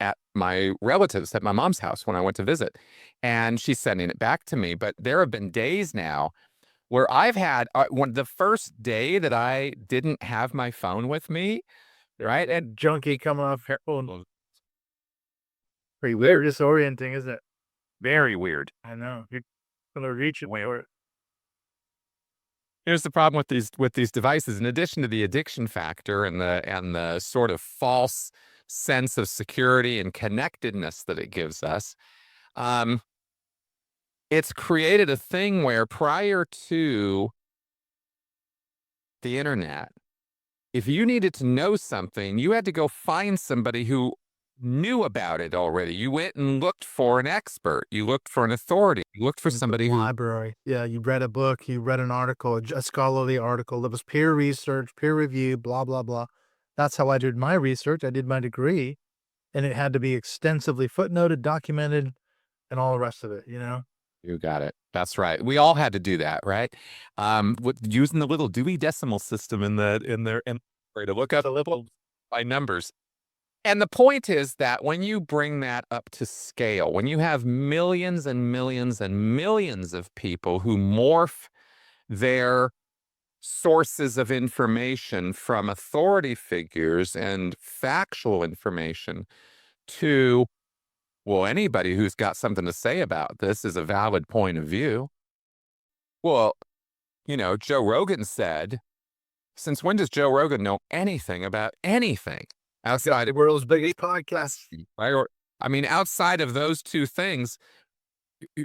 at my relatives at my mom's house when I went to visit, and she's sending it back to me. But there have been days now where I've had when the first day that I didn't have my phone with me, right? And Junkie coming off heroin. Pretty weird, disorienting, isn't it? very weird. I know. You're gonna reach it where Here's the problem with these devices. In addition to the addiction factor and the sort of false sense of security and connectedness that it gives us, um, it's created a thing where prior to the internet, if you needed to know something, you had to go find somebody who knew about it already. You went and looked for an expert. You looked for an authority. You looked for somebody who, library. Yeah, you read a book, you read an article, a scholarly article that was peer research, peer review, blah, blah, blah. That's how I did my research. I did my degree, and it had to be extensively footnoted, documented, and all the rest of it, you know? you got it. That's right. We all had to do that, right? With using the little Dewey Decimal System in to look up So little by numbers. And the point is that when you bring that up to scale, when you have millions and millions and millions of people who morph their sources of information from authority figures and factual information to, well, anybody who's got something to say about this is a valid point of view. Well, Joe Rogan said, since when does Joe Rogan know anything about anything outside the of world's biggest podcast. right? Or, I mean, outside of those two things,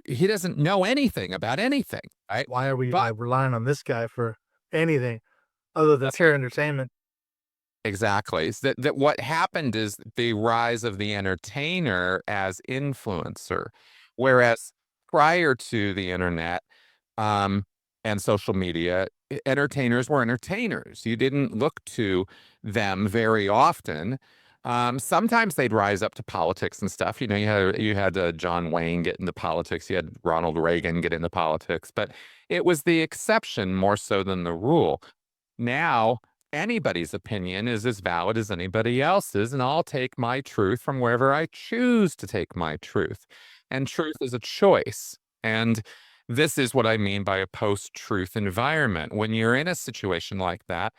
he doesn't know anything about anything, right? Why are we But relying on this guy for anything other than pure entertainment? exactly. Is that what happened is the rise of the entertainer as influencer, whereas prior to the internet, um, and social media, entertainers were entertainers. You didn't look to them very often Sometimes they'd rise up to politics and stuff. You had John Wayne get into politics. You had Ronald Reagan get into politics, but it was the exception more so than the rule. Now, anybody's opinion is as valid as anybody else's, and I'll take my truth from wherever I choose to take my truth. And truth is a choice. And this is what I mean by a post-truth environment. When you're in a situation like that,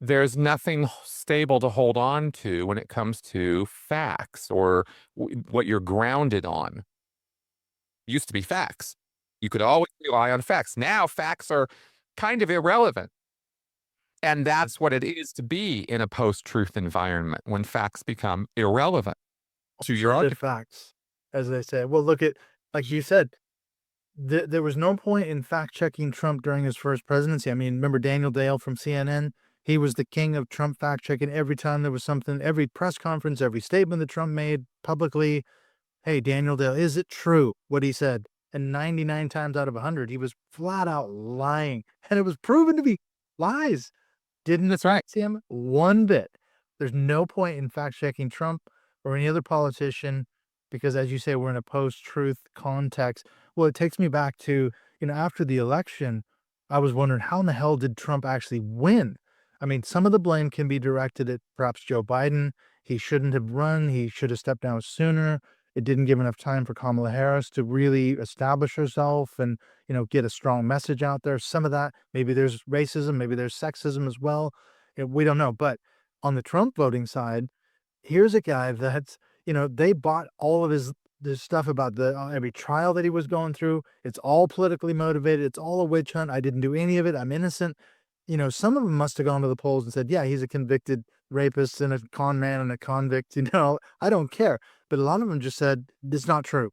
there's nothing stable to hold on to when it comes to facts or what you're grounded on. Used to be facts. You could always rely on facts. Now facts are kind of irrelevant. And that's what it is to be in a post-truth environment when facts become irrelevant to your Alternative argument. facts, as they say. Well, look at, like you said, there was no point in fact checking Trump during his first presidency. I mean, remember Daniel Dale from CNN? He was the king of Trump fact checking. Every time there was something, every press conference, every statement that Trump made publicly, hey, Daniel Dale, is it true what he said? And 99 times out of 100, he was flat out lying. And it was proven to be lies. Didn't That's right. affect him one bit. There's no point in fact checking Trump or any other politician because, as you say, we're in a post-truth context. Well, it takes me back to, after the election, I was wondering how in the hell did Trump actually win? I mean, some of the blame can be directed at perhaps Joe Biden. He shouldn't have run. He should have stepped down sooner. It didn't give enough time for Kamala Harris to really establish herself and, get a strong message out there. Some of that, maybe there's racism, maybe there's sexism as well. We don't know. But on the Trump voting side, here's a guy that's, they bought all of this stuff about the every trial that he was going through. It's all politically motivated. It's all a witch hunt. I didn't do any of it. I'm innocent. Some of them must have gone to the polls and said, yeah, he's a convicted rapist and a con man and a convict. I don't care. But a lot of them just said, it's not true.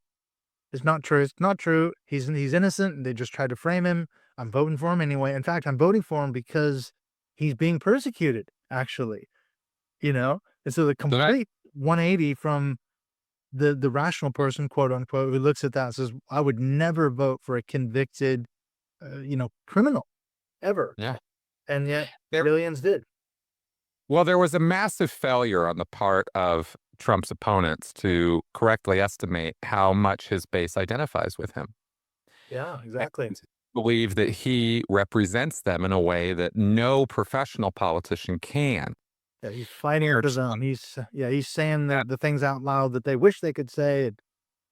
It's not true. It's not true. He's innocent. And they just tried to frame him. I'm voting for him anyway. In fact, I'm voting for him because he's being persecuted, actually. And so the So that, complete 180 from the rational person, quote unquote, who looks at that and says, I would never vote for a convicted, criminal ever. yeah. And yet There, millions did. well, there was a massive failure on the part of Trump's opponents to correctly estimate how much his base identifies with him. Yeah, exactly. And believe that he represents them in a way that no professional politician can. Yeah, he's fighting Where for them. He's saying Trump, the things out loud that they wish they could say.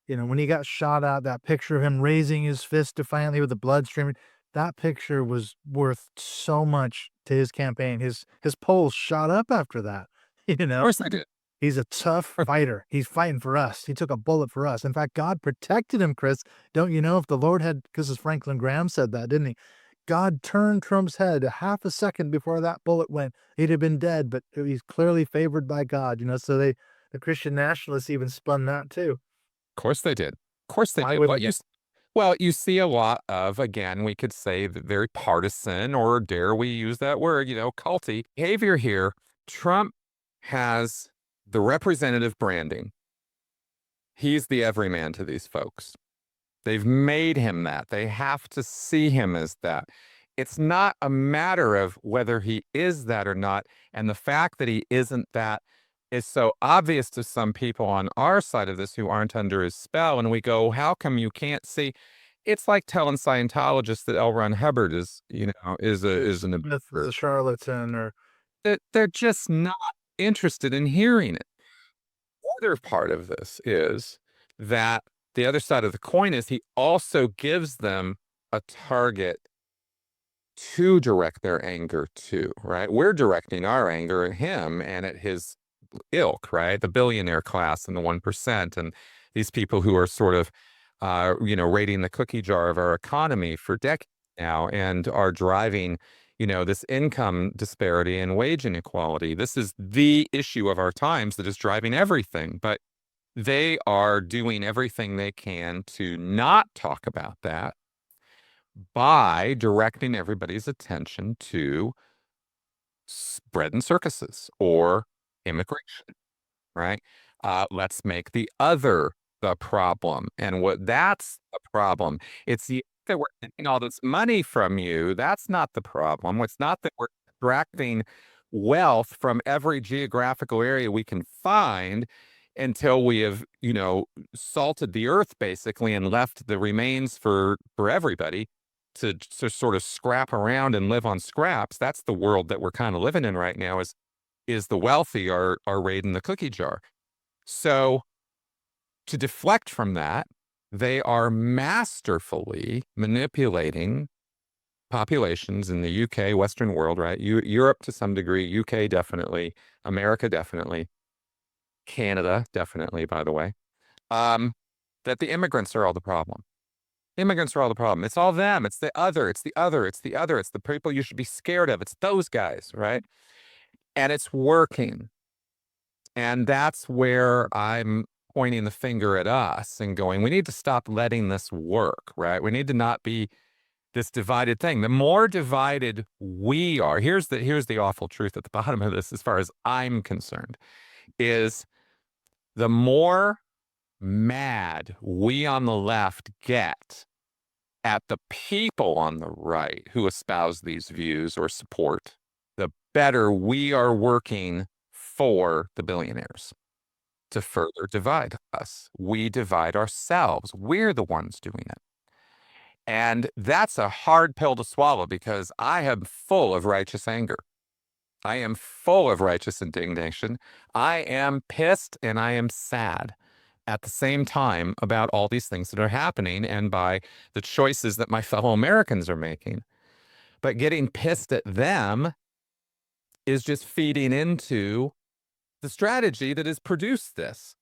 And, when he got shot at, that picture of him raising his fist defiantly with the blood streaming, that picture was worth so much to his campaign. His polls shot up after that. You of know, course I did. he's a tough fighter. He's fighting for us. He took a bullet for us. In fact, God protected him, Chris. Don't you know if the Lord had, because Franklin Graham said that, didn't he? God turned Trump's head a half a second before that bullet went. He'd have been dead, but he's clearly favored by God, so the Christian nationalists even spun that too. Of course they did. Of course they Why did. wouldn't you? Well, you see a lot of, again, we could say the very partisan, or dare we use that word, culty behavior here. Trump has the representative branding. He's the everyman to these folks. They've made him that. They have to see him as that. It's not a matter of whether he is that or not. And the fact that he isn't that is so obvious to some people on our side of this who aren't under his spell. And we go, how come you can't see? It's like telling Scientologists that L. Ron Hubbard is an Smith is a charlatan, or that they're just not interested in hearing it. The other part of this is that the other side of the coin is he also gives them a target to direct their anger to, right? We're directing our anger at him and at his ilk, right? The billionaire class and the 1%, and these people who are sort of, raiding the cookie jar of our economy for decades now and are driving, this income disparity and wage inequality. This is the issue of our times that is driving everything. But they are doing everything they can to not talk about that by directing everybody's attention to bread and circuses or immigration, right? Let's make the other the problem. And what that's the problem. It's the that we're getting all this money from you. That's not the problem. It's not that we're extracting wealth from every geographical area we can find until we have, salted the earth basically and left the remains for everybody to sort of scrap around and live on scraps. That's the world that we're kind of living in right now is the wealthy are raiding the cookie jar. So to deflect from that, they are masterfully manipulating populations in the UK, Western world, right? Europe to some degree, UK definitely, America definitely, Canada definitely, by the way. That the immigrants are all the problem. Immigrants are all the problem. It's all them. It's the other. It's the other. It's the other. It's the people you should be scared of. It's those guys, right? And it's working. And that's where I'm pointing the finger at us and going, we need to stop letting this work, right? We need to not be this divided thing. The more divided we are, here's the awful truth at the bottom of this, as far as I'm concerned, is the more mad we on the left get at the people on the right who espouse these views or support, the better we are working for the billionaires to further divide us. We divide ourselves. We're the ones doing it. And that's a hard pill to swallow because I am full of righteous anger. I am full of righteous indignation. I am pissed and I am sad at the same time about all these things that are happening and by the choices that my fellow Americans are making. But getting pissed at them is just feeding into the strategy that has produced this,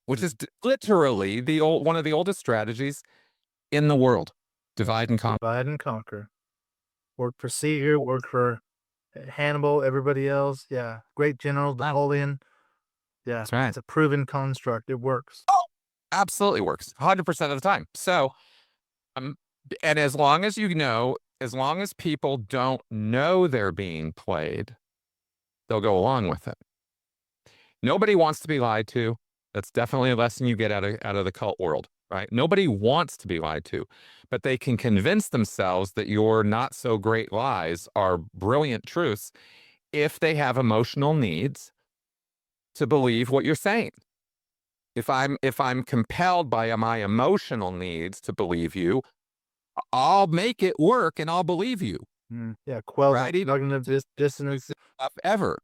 which is literally one of the oldest strategies in the world. Divide and conquer. Divide and conquer. Worked for Caesar, worked for Hannibal, everybody else. Yeah. Great General Napoleon. Yeah. That's right. It's a proven construct. It works. Oh, absolutely works 100% of the time. So, and as long as as long as people don't know they're being played, they'll go along with it. Nobody wants to be lied to. That's definitely a lesson you get out of the cult world, right? Nobody wants to be lied to, but they can convince themselves that your not so great lies are brilliant truths if they have emotional needs to believe what you're saying. If I'm compelled by my emotional needs to believe you, I'll make it work and I'll believe you. Yeah, quells Right? cognitive dissonance. Ever.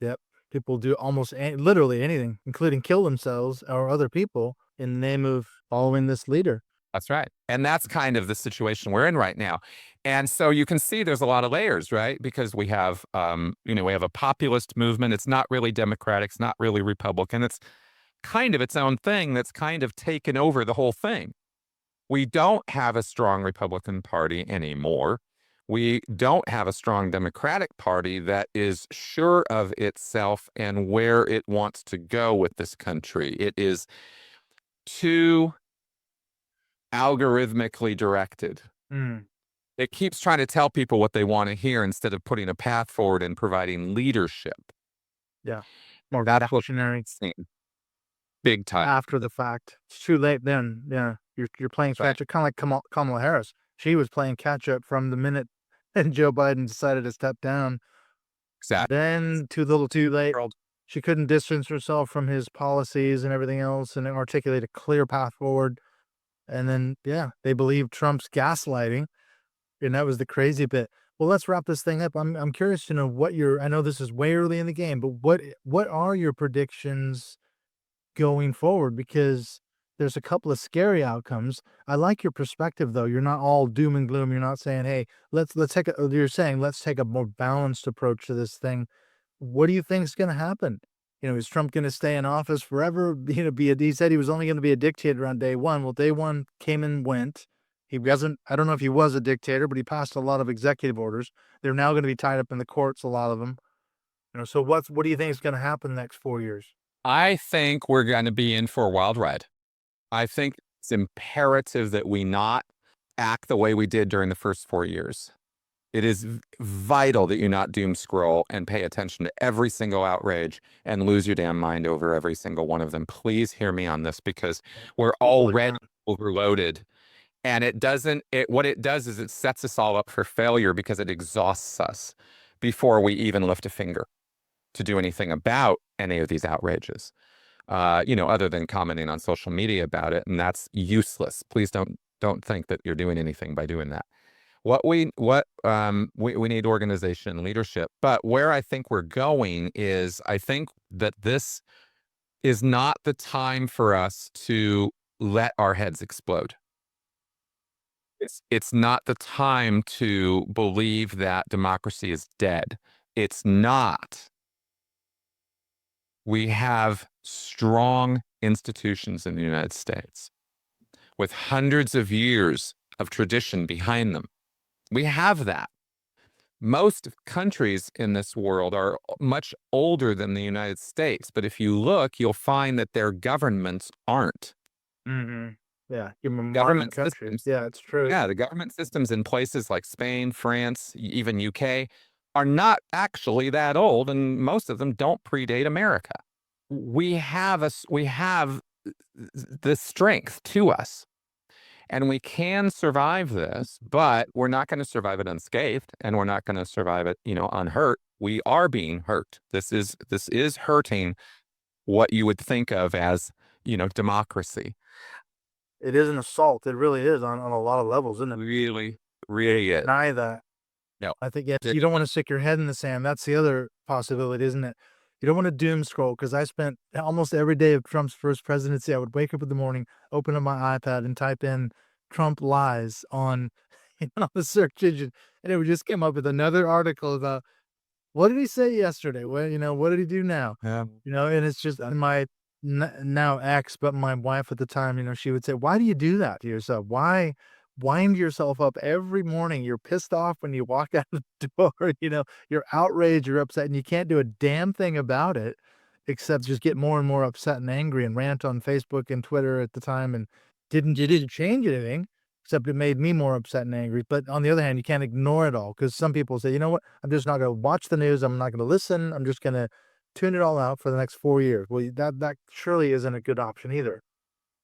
Yep. People do almost literally anything, including kill themselves or other people in the name of following this leader. That's right. And that's kind of the situation we're in right now. And so you can see there's a lot of layers, right? Because we have, we have a populist movement. It's not really Democratic. It's not really Republican. It's kind of its own thing that's kind of taken over the whole thing. We don't have a strong Republican Party anymore. We don't have a strong Democratic Party that is sure of itself and where it wants to go with this country. It is too algorithmically directed. It keeps trying to tell people what they want to hear instead of putting a path forward and providing leadership. Yeah. More That's what reactionary. Big time. After the fact. It's too late then. Yeah. You're playing Right. catch up, kind of like Kamala Harris. She was playing catch up from the minute and Joe Biden decided to step down. Exactly. Then too little too late. She couldn't distance herself from his policies and everything else and articulate a clear path forward. And then, yeah, they believed Trump's gaslighting. And that was the crazy bit. Well, let's wrap this thing up. I'm curious to know what I know this is way early in the game, but what are your predictions going forward? Because there's a couple of scary outcomes. I like your perspective though. You're not all doom and gloom. You're not saying, "Hey, you're saying let's take a more balanced approach to this thing." What do you think is going to happen? Is Trump going to stay in office forever? He said he was only going to be a dictator on day one. Well, day one came and went. He wasn't, I don't know if he was a dictator, but he passed a lot of executive orders. They're now going to be tied up in the courts, a lot of them. So what do you think is going to happen the next 4 years? I think we're going to be in for a wild ride. I think it's imperative that we not act the way we did during the first 4 years. It is vital that you not doom scroll and pay attention to every single outrage and lose your damn mind over every single one of them. Please hear me on this because we're already overloaded. And what it does is it sets us all up for failure because it exhausts us. before we even lift a finger to do anything about any of these outrages. Other than commenting on social media about it, and that's useless. Please don't think that you're doing anything by doing that. We need organization and leadership. But where I think we're going is, I think that this is not the time for us to let our heads explode. It's not the time to believe that democracy is dead. It's not. We have strong institutions in the United States with hundreds of years of tradition behind them. We have that. Most countries in this world are much older than the United States, but if you look, you'll find that their governments aren't. Mhm. Yeah, you're modern Government countries. systems, Yeah, it's true. yeah, the government systems in places like Spain, France, even UK are not actually that old, and most of them don't predate America. We have the strength to us, and we can survive this, but we're not going to survive it unscathed, and we're not going to survive it, unhurt. We are being hurt. This is hurting what you would think of as, democracy. It is an assault. It really is on a lot of levels, isn't it? Really, really is. Deny that. No. I think, yes, you don't wanna stick your head in the sand. That's the other possibility, isn't it? You don't wanna doom scroll, because I spent almost every day of Trump's first presidency, I would wake up in the morning, open up my iPad, and type in "Trump lies" on on the search engine, and it would just come up with another article about, "What did he say yesterday? What did he do now?" Yeah. And it's just on my now ex, but my wife at the time, she would say, "Why do you do that to yourself? Why wind yourself up every morning? You're pissed off when you walk out the door, you're outraged, you're upset, and you can't do a damn thing about it except just get more and more upset and angry and rant on Facebook and Twitter at the time, and didn't change anything, except it made me more upset and angry. But on the other hand, you can't ignore it all, because some people say, "You know what? I'm just not gonna watch the news. I'm not gonna listen. I'm just gonna tune it all out for the next 4 years." Well, that surely isn't a good option either.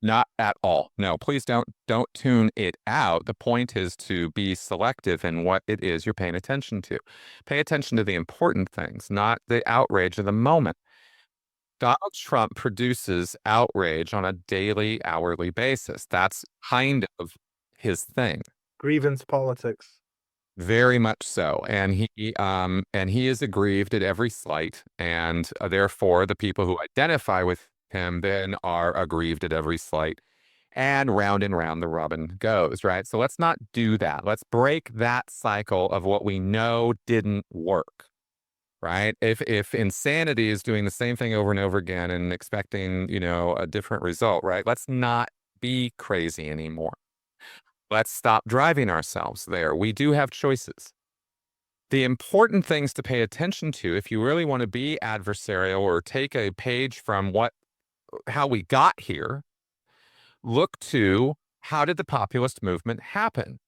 Not at all. No, please don't tune it out. The point is to be selective in what it is you're paying attention to. Pay attention to the important things, not the outrage of the moment. Donald Trump produces outrage on a daily, hourly basis. That's kind of his thing. Grievance politics. Very much so. And he is aggrieved at every slight, and therefore the people who identify with him then are aggrieved at every slight. And round the robin goes, right? So let's not do that. Let's break that cycle of what we know didn't work, right? If insanity is doing the same thing over and over again and expecting, a different result, right? Let's not be crazy anymore. Let's stop driving ourselves there. We do have choices. The important things to pay attention to, if you really want to be adversarial or take a page from how we got here, look to how did the populist movement happen?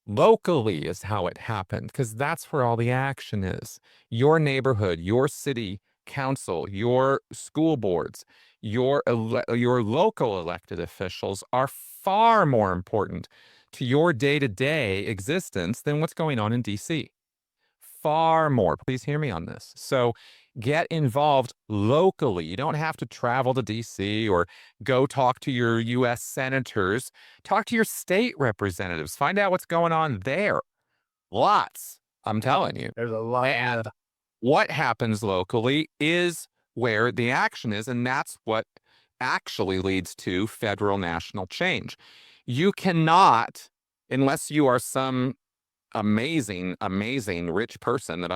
Locally is how it happened, because that's where all the action is. Your neighborhood, your city council, your school boards, your local elected officials are far more important to your day-to-day existence than what's going on in DC. Far more. Please hear me on this. So get involved locally. You don't have to travel to DC or go talk to your US senators. Talk to your state representatives. Find out what's going on there. Lots, I'm telling you. There's a lot. And what happens locally is where the action is, and that's what actually leads to federal national change. You cannot, unless you are some amazing rich person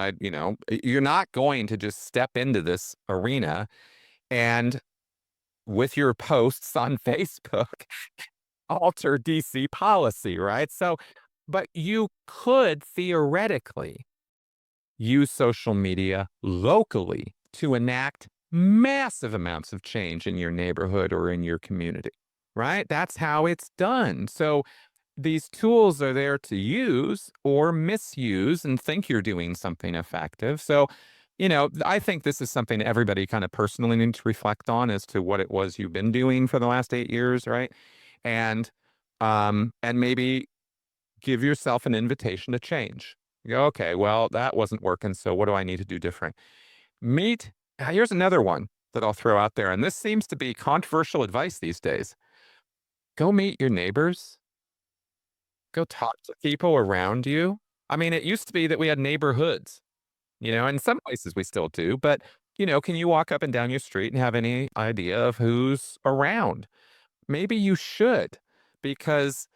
you're not going to just step into this arena and with your posts on Facebook alter DC policy, right? So, but you could theoretically use social media locally to enact massive amounts of change in your neighborhood or in your community, right? That's how it's done. So these tools are there to use or misuse and think you're doing something effective. So, I think this is something everybody kind of personally needs to reflect on as to what it was you've been doing for the last 8 years, right? And maybe give yourself an invitation to change. You go, okay, well, that wasn't working. So what do I need to do different? Meet. Here's another one that I'll throw out there. And this seems to be controversial advice these days. Go meet your neighbors. Go talk to people around you. I mean, it used to be that we had neighborhoods, in some places we still do, but, can you walk up and down your street and have any idea of who's around? Maybe you should, because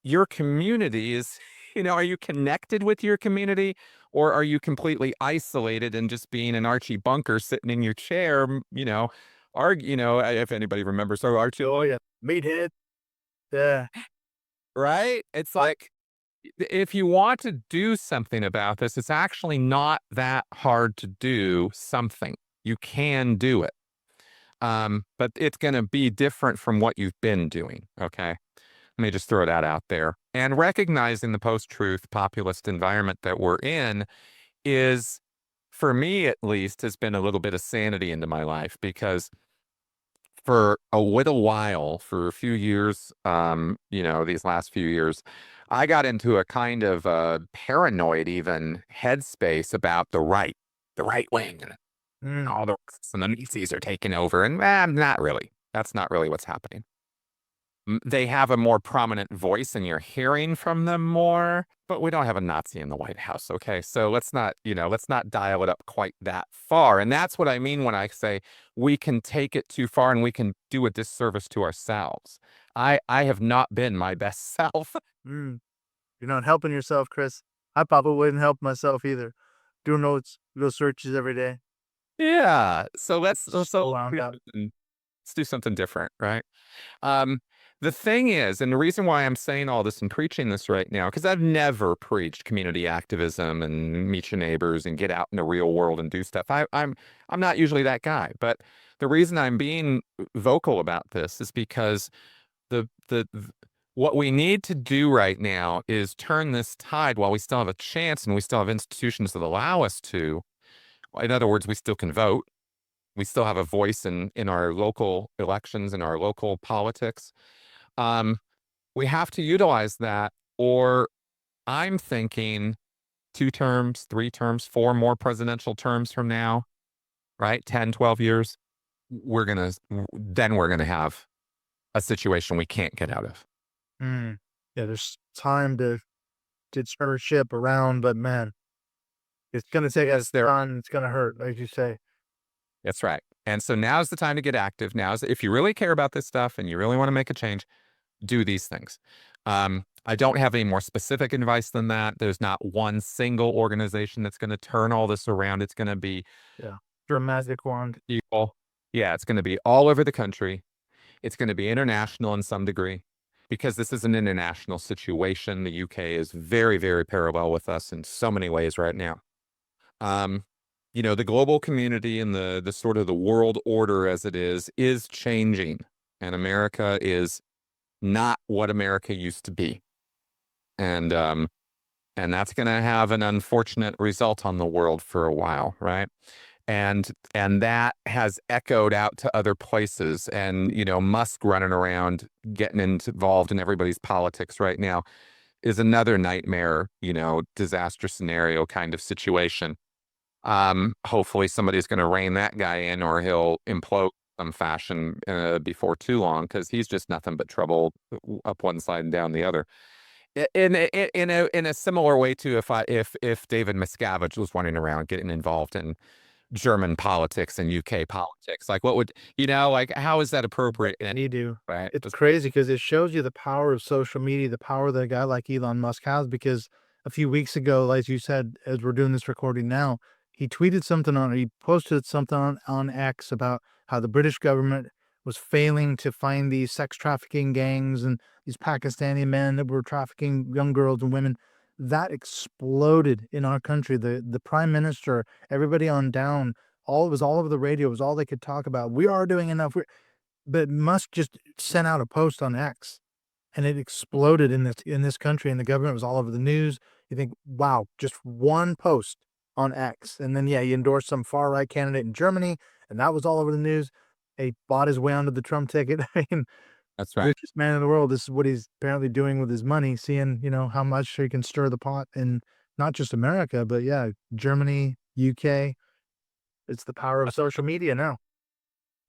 your community is, are you connected with your community, or are you completely isolated and just being an Archie Bunker sitting in your chair, if anybody remembers, so Archie, Oh, yeah. Meathead. Yeah. right? It's like, if you want to do something about this, it's actually not that hard to do something. You can do it. But it's going to be different from what you've been doing. Okay. Let me just throw that out there. And recognizing the post-truth populist environment that we're in is, for me at least, has been a little bit of sanity into my life, because for a little while, for a few years, these last few years, I got into a kind of paranoid even headspace about the right wing, and Mm. all the and the Nazis are taking over. And not really. That's not really what's happening. They have a more prominent voice and you're hearing from them more, but we don't have a Nazi in the White House. Okay. So let's not dial it up quite that far. And that's what I mean when I say we can take it too far and we can do a disservice to ourselves. I have not been my best self. Mm. You're not helping yourself, Chris. I probably wouldn't help myself either. Doing those searches every day. Yeah. So So wound up. let's do something different, right? Um, the thing is, and the reason why I'm saying all this and preaching this right now, because I've never preached community activism and meet your neighbors and get out in the real world and do stuff. I'm not usually that guy. But the reason I'm being vocal about this is because the what we need to do right now is turn this tide while we still have a chance and we still have institutions that allow us to. In other words, we still can vote. We still have a voice in our local elections, in our local politics. Um, we have to utilize that, or I'm thinking 2 terms, 3 terms, 4 more presidential terms from now, right? 10, 12 years, then we're gonna have a situation we can't get out of. Mm. Yeah, there's time to turn her ship around, but man, it's gonna take us Is there time. It's gonna hurt, like you say. That's right. And so now's the time to get active. If you really care about this stuff and you really want to make a change, do these things. I don't have any more specific advice than that. There's not one single organization that's going to turn all this around. It's going to be Yeah. Dramatic wand. people. Yeah, it's going to be all over the country. It's going to be international in some degree, because this is an international situation. The UK is very, very parallel with us in so many ways right now. Um, the global community and the sort of the world order as it is changing, and America is not what America used to be. And that's going to have an unfortunate result on the world for a while, right? And that has echoed out to other places. And Musk running around getting involved in everybody's politics right now is another nightmare, disaster scenario kind of situation. Hopefully somebody's going to rein that guy in, or he'll implode some fashion before too long, because he's just nothing but trouble up one side and down the other. In a similar way to if David Miscavige was running around getting involved in German politics and UK politics, like what would like, how is that appropriate? Need to. Right? It's Just crazy because it shows you the power of social media, the power that a guy like Elon Musk has. Because a few weeks ago, like you said, as we're doing this recording now, he posted something on X about how the British government was failing to find these sex trafficking gangs and these Pakistani men that were trafficking young girls and women. That exploded in our country. The prime minister, everybody on down, it was all over the radio. It was all they could talk about. We are doing enough. But Musk just sent out a post on X, and it exploded in this country, and the government was all over the news. You think, wow, just one post on X, and then yeah, he endorsed some far right candidate in Germany, and that was all over the news. He bought his way onto the Trump ticket. I mean, that's right. richest man in the world. This is what he's apparently doing with his money, seeing how much he can stir the pot in not just America, but yeah, Germany, UK. It's the power of social media now.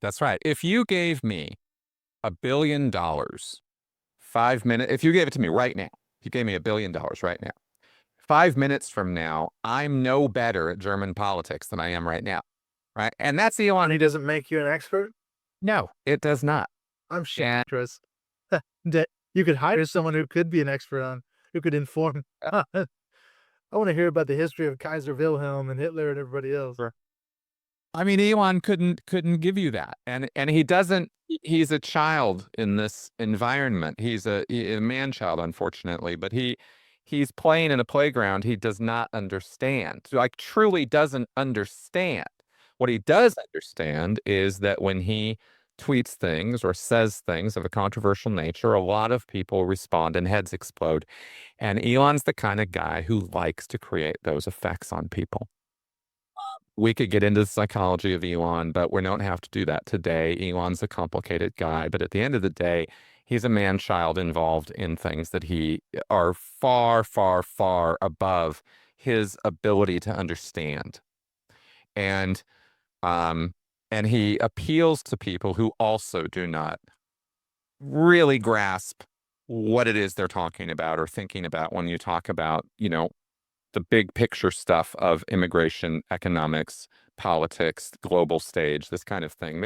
That's right. If you gave me $1 billion, 5 minutes, if you gave it to me right now, if you gave me $1 billion right now, 5 minutes from now, I'm no better at German politics than I am right now. Right. And that's Elon. Money doesn't make you an expert. No, it does not. I'm sure, And Chris, that you could hire someone who could be an expert on, who could inform. I want to hear about the history of Kaiser Wilhelm and Hitler and everybody else. I mean, Elon couldn't give you that, and he doesn't. He's a child in this environment. He's a man child, unfortunately, but he's playing in a playground he does not understand. So, like, truly doesn't understand. What he does understand is that when he tweets things or says things of a controversial nature, a lot of people respond and heads explode. And Elon's the kind of guy who likes to create those effects on people. We could get into the psychology of Elon, but we don't have to do that today. Elon's a complicated guy, but at the end of the day, he's a man child involved in things that he are far, far, far above his ability to understand. And um and he appeals to people who also do not really grasp what it is they're talking about or thinking about when you talk about, the big picture stuff of immigration, economics, politics, global stage, this kind of thing.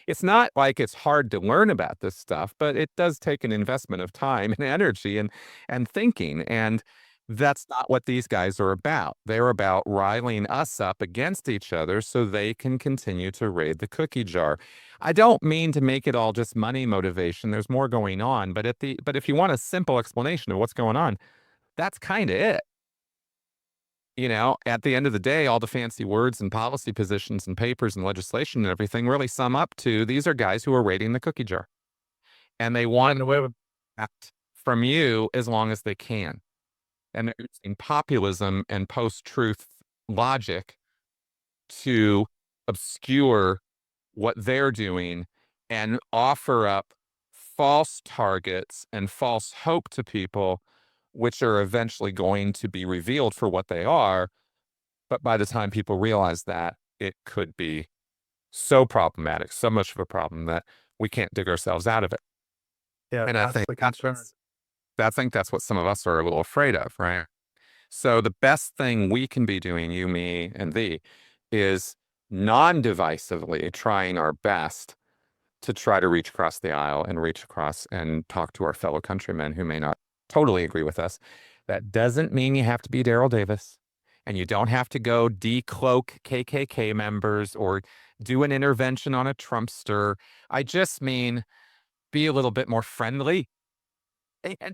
It's not like it's hard to learn about this stuff, but it does take an investment of time and energy and thinking. And that's not what these guys are about. They're about riling us up against each other so they can continue to raid the cookie jar. I don't mean to make it all just money motivation. There's more going on, but if you want a simple explanation of what's going on, that's kind of it. At the end of the day, all the fancy words and policy positions and papers and legislation and everything really sum up to these are guys who are raiding the cookie jar. And they want Getting away with that from you as long as they can. And they're using populism and post-truth logic to obscure what they're doing and offer up false targets and false hope to people, which are eventually going to be revealed for what they are. But by the time people realize that, it could be so problematic, so much of a problem that we can't dig ourselves out of it. yeah, And that's the concern. I think that's what some of us are a little afraid of, right? So the best thing we can be doing, you, me, and thee, is non-divisively trying our best to try to reach across the aisle and reach across and talk to our fellow countrymen who may not totally agree with us. That doesn't mean you have to be Daryl Davis, and you don't have to go decloak KKK members or do an intervention on a Trumpster. I just mean be a little bit more friendly and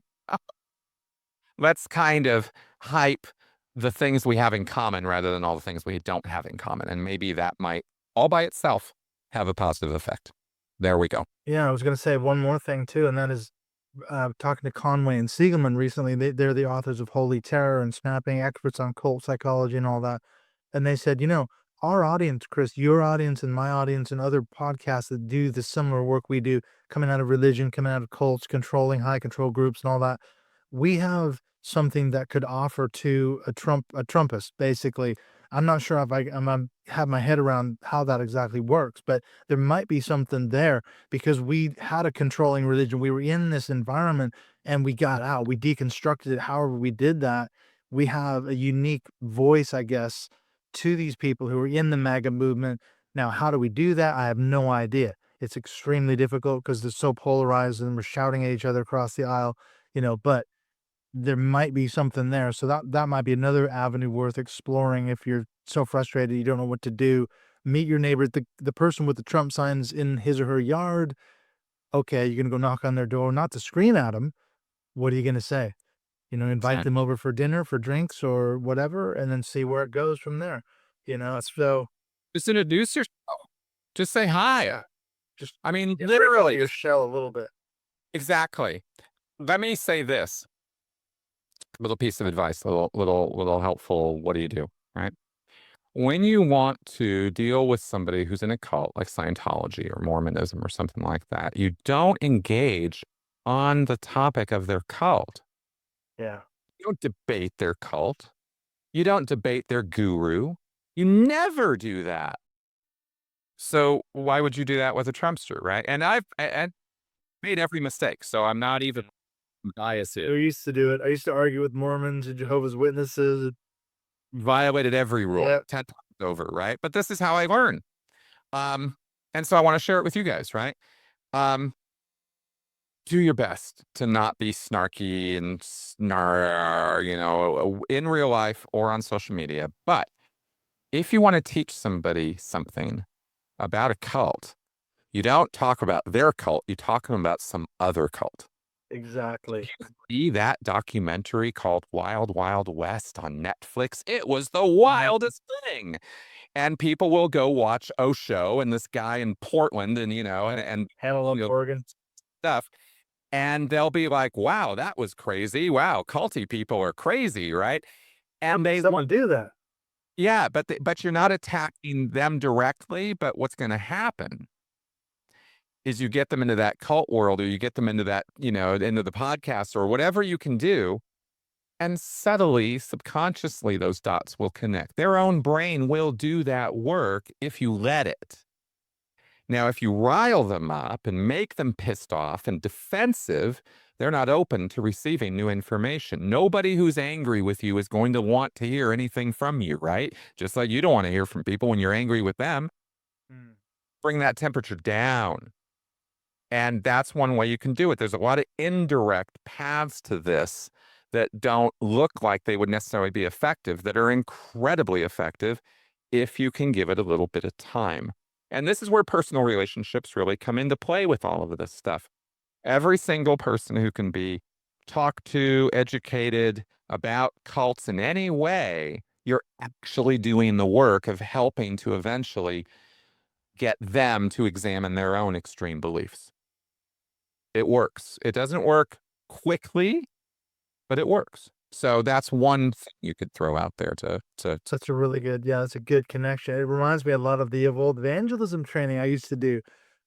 let's kind of hype the things we have in common rather than all the things we don't have in common. And maybe that might all by itself have a positive effect. There we go. Yeah, I was going to say one more thing too, and that is talking to Conway and Siegelman recently. They're the authors of Holy Terror and Snapping, experts on cult psychology and all that. And they said, our audience, Chris, your audience and my audience and other podcasts that do the similar work we do, coming out of religion, coming out of cults, controlling high control groups and all that, we have something that could offer to a Trumpist, basically. I'm not sure if I'm have my head around how that exactly works, but there might be something there because we had a controlling religion. We were in this environment and we got out. We deconstructed it. However, we did that. We have a unique voice, I guess, to these people who are in the MAGA movement. Now, how do we do that? I have no idea. It's extremely difficult because they're so polarized and we're shouting at each other across the aisle, but there might be something there. So that might be another avenue worth exploring if you're so frustrated you don't know what to do. Meet your neighbor, the person with the Trump signs in his or her yard. Okay, you're gonna go knock on their door, not to scream at them. What are you gonna say? Invite them over for dinner, for drinks, or whatever, and then see where it goes from there. So Just introduce yourself. Just say hi. I mean, literally your shell a little bit. Exactly. Let me say this little piece of advice, little helpful. What do you do? Right. When you want to deal with somebody who's in a cult like Scientology or Mormonism or something like that, you don't engage on the topic of their cult. Yeah. You don't debate their cult. You don't debate their guru. You never do that. So why would you do that with a Trumpster, right? And I made every mistake, so I'm not even biased. I used to do it. I used to argue with Mormons and Jehovah's Witnesses. Violated every rule Yeah, 10 times over, right? But this is how I learn. Um, and so I want to share it with you guys, right? Um, do your best to not be snarky and in real life or on social media. But if you want to teach somebody something about a cult, you don't talk about their cult, you talk to them about some other cult. exactly. See that documentary called Wild Wild West on Netflix? It was the wildest thing. And people will go watch Osho and this guy in Portland and Antelope, Oregon. stuff. And they'll be like, wow, that was crazy. Wow, culty people are crazy, right? And they Someone want, do that. yeah, but you're not attacking them directly. But what's going to happen is you get them into that cult world, or you get them into that, into the podcast or whatever you can do. And subtly, subconsciously, those dots will connect. Their own brain will do that work if you let it. Now, if you rile them up and make them pissed off and defensive, they're not open to receiving new information. Nobody who's angry with you is going to want to hear anything from you, right? Just like you don't want to hear from people when you're angry with them. Mm. Bring that temperature down. And that's one way you can do it. There's a lot of indirect paths to this that don't look like they would necessarily be effective, that are incredibly effective if you can give it a little bit of time. And this is where personal relationships really come into play with all of this stuff. Every single person who can be talked to, educated about cults in any way, you're actually doing the work of helping to eventually get them to examine their own extreme beliefs. It works. It doesn't work quickly, but it works. So that's one thing you could throw out there to Such a really good, yeah, that's a good connection. It reminds me a lot of the evolved evangelism training I used to do.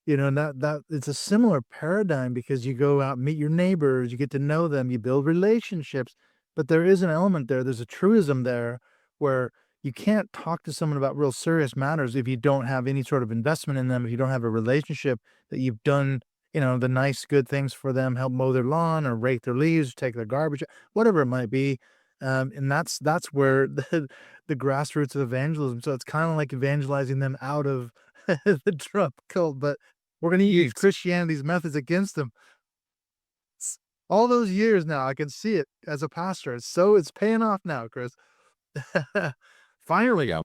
And that it's a similar paradigm because you go out, meet your neighbors, you get to know them, you build relationships. But there is an element there, there's a truism there where you can't talk to someone about real serious matters if you don't have any sort of investment in them, if you don't have a relationship that you've done, the nice, good things for them, help mow their lawn or rake their leaves, take their garbage, whatever it might be. And that's where the grassroots of evangelism. So it's kind of like evangelizing them out of the Trump cult, but we're going to use Christianity's methods against them. All those years now, I can see it as a pastor. It's paying off now, Chris. finally go.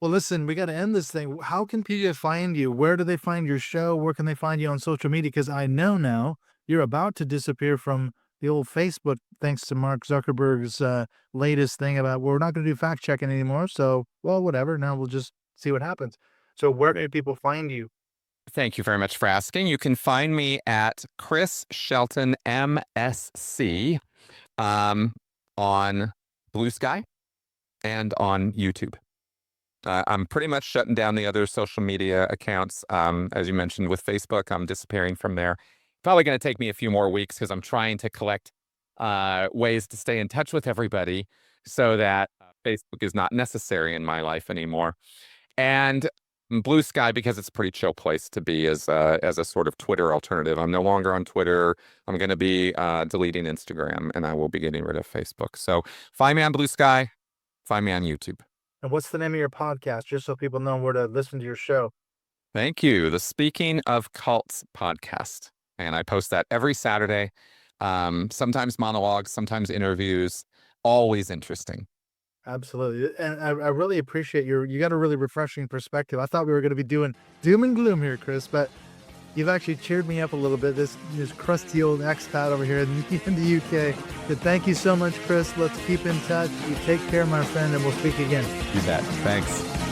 Well, listen, we got to end this thing. How can people find you? Where do they find your show? Where can they find you on social media? Because I know now you're about to disappear from the old Facebook, thanks to Mark Zuckerberg's latest thing about we're not going to do fact checking anymore. So, well, whatever. Now we'll just see what happens. So, where can people find you? Thank you very much for asking. You can find me at Chris Shelton MSC on Blue Sky and on YouTube. I'm pretty much shutting down the other social media accounts. As you mentioned, with Facebook, I'm disappearing from there. Probably going to take me a few more weeks because I'm trying to collect ways to stay in touch with everybody so that Facebook is not necessary in my life anymore. And Blue Sky, because it's a pretty chill place to be as a sort of Twitter alternative. I'm no longer on Twitter. I'm going to be deleting Instagram, and I will be getting rid of Facebook. So find me on Blue Sky. Find me on YouTube. And what's the name of your podcast, just so people know where to listen to your show? Thank you. The Speaking of Cults podcast. And I post that every Saturday. Sometimes monologues, sometimes interviews. Always interesting. Absolutely. And I really appreciate you got a really refreshing perspective. I thought we were going to be doing doom and gloom here, Chris, but you've actually cheered me up a little bit. This crusty old expat over here in the UK. But thank you so much, Chris. Let's keep in touch. You take care, my friend, and we'll speak again. You bet. Thanks.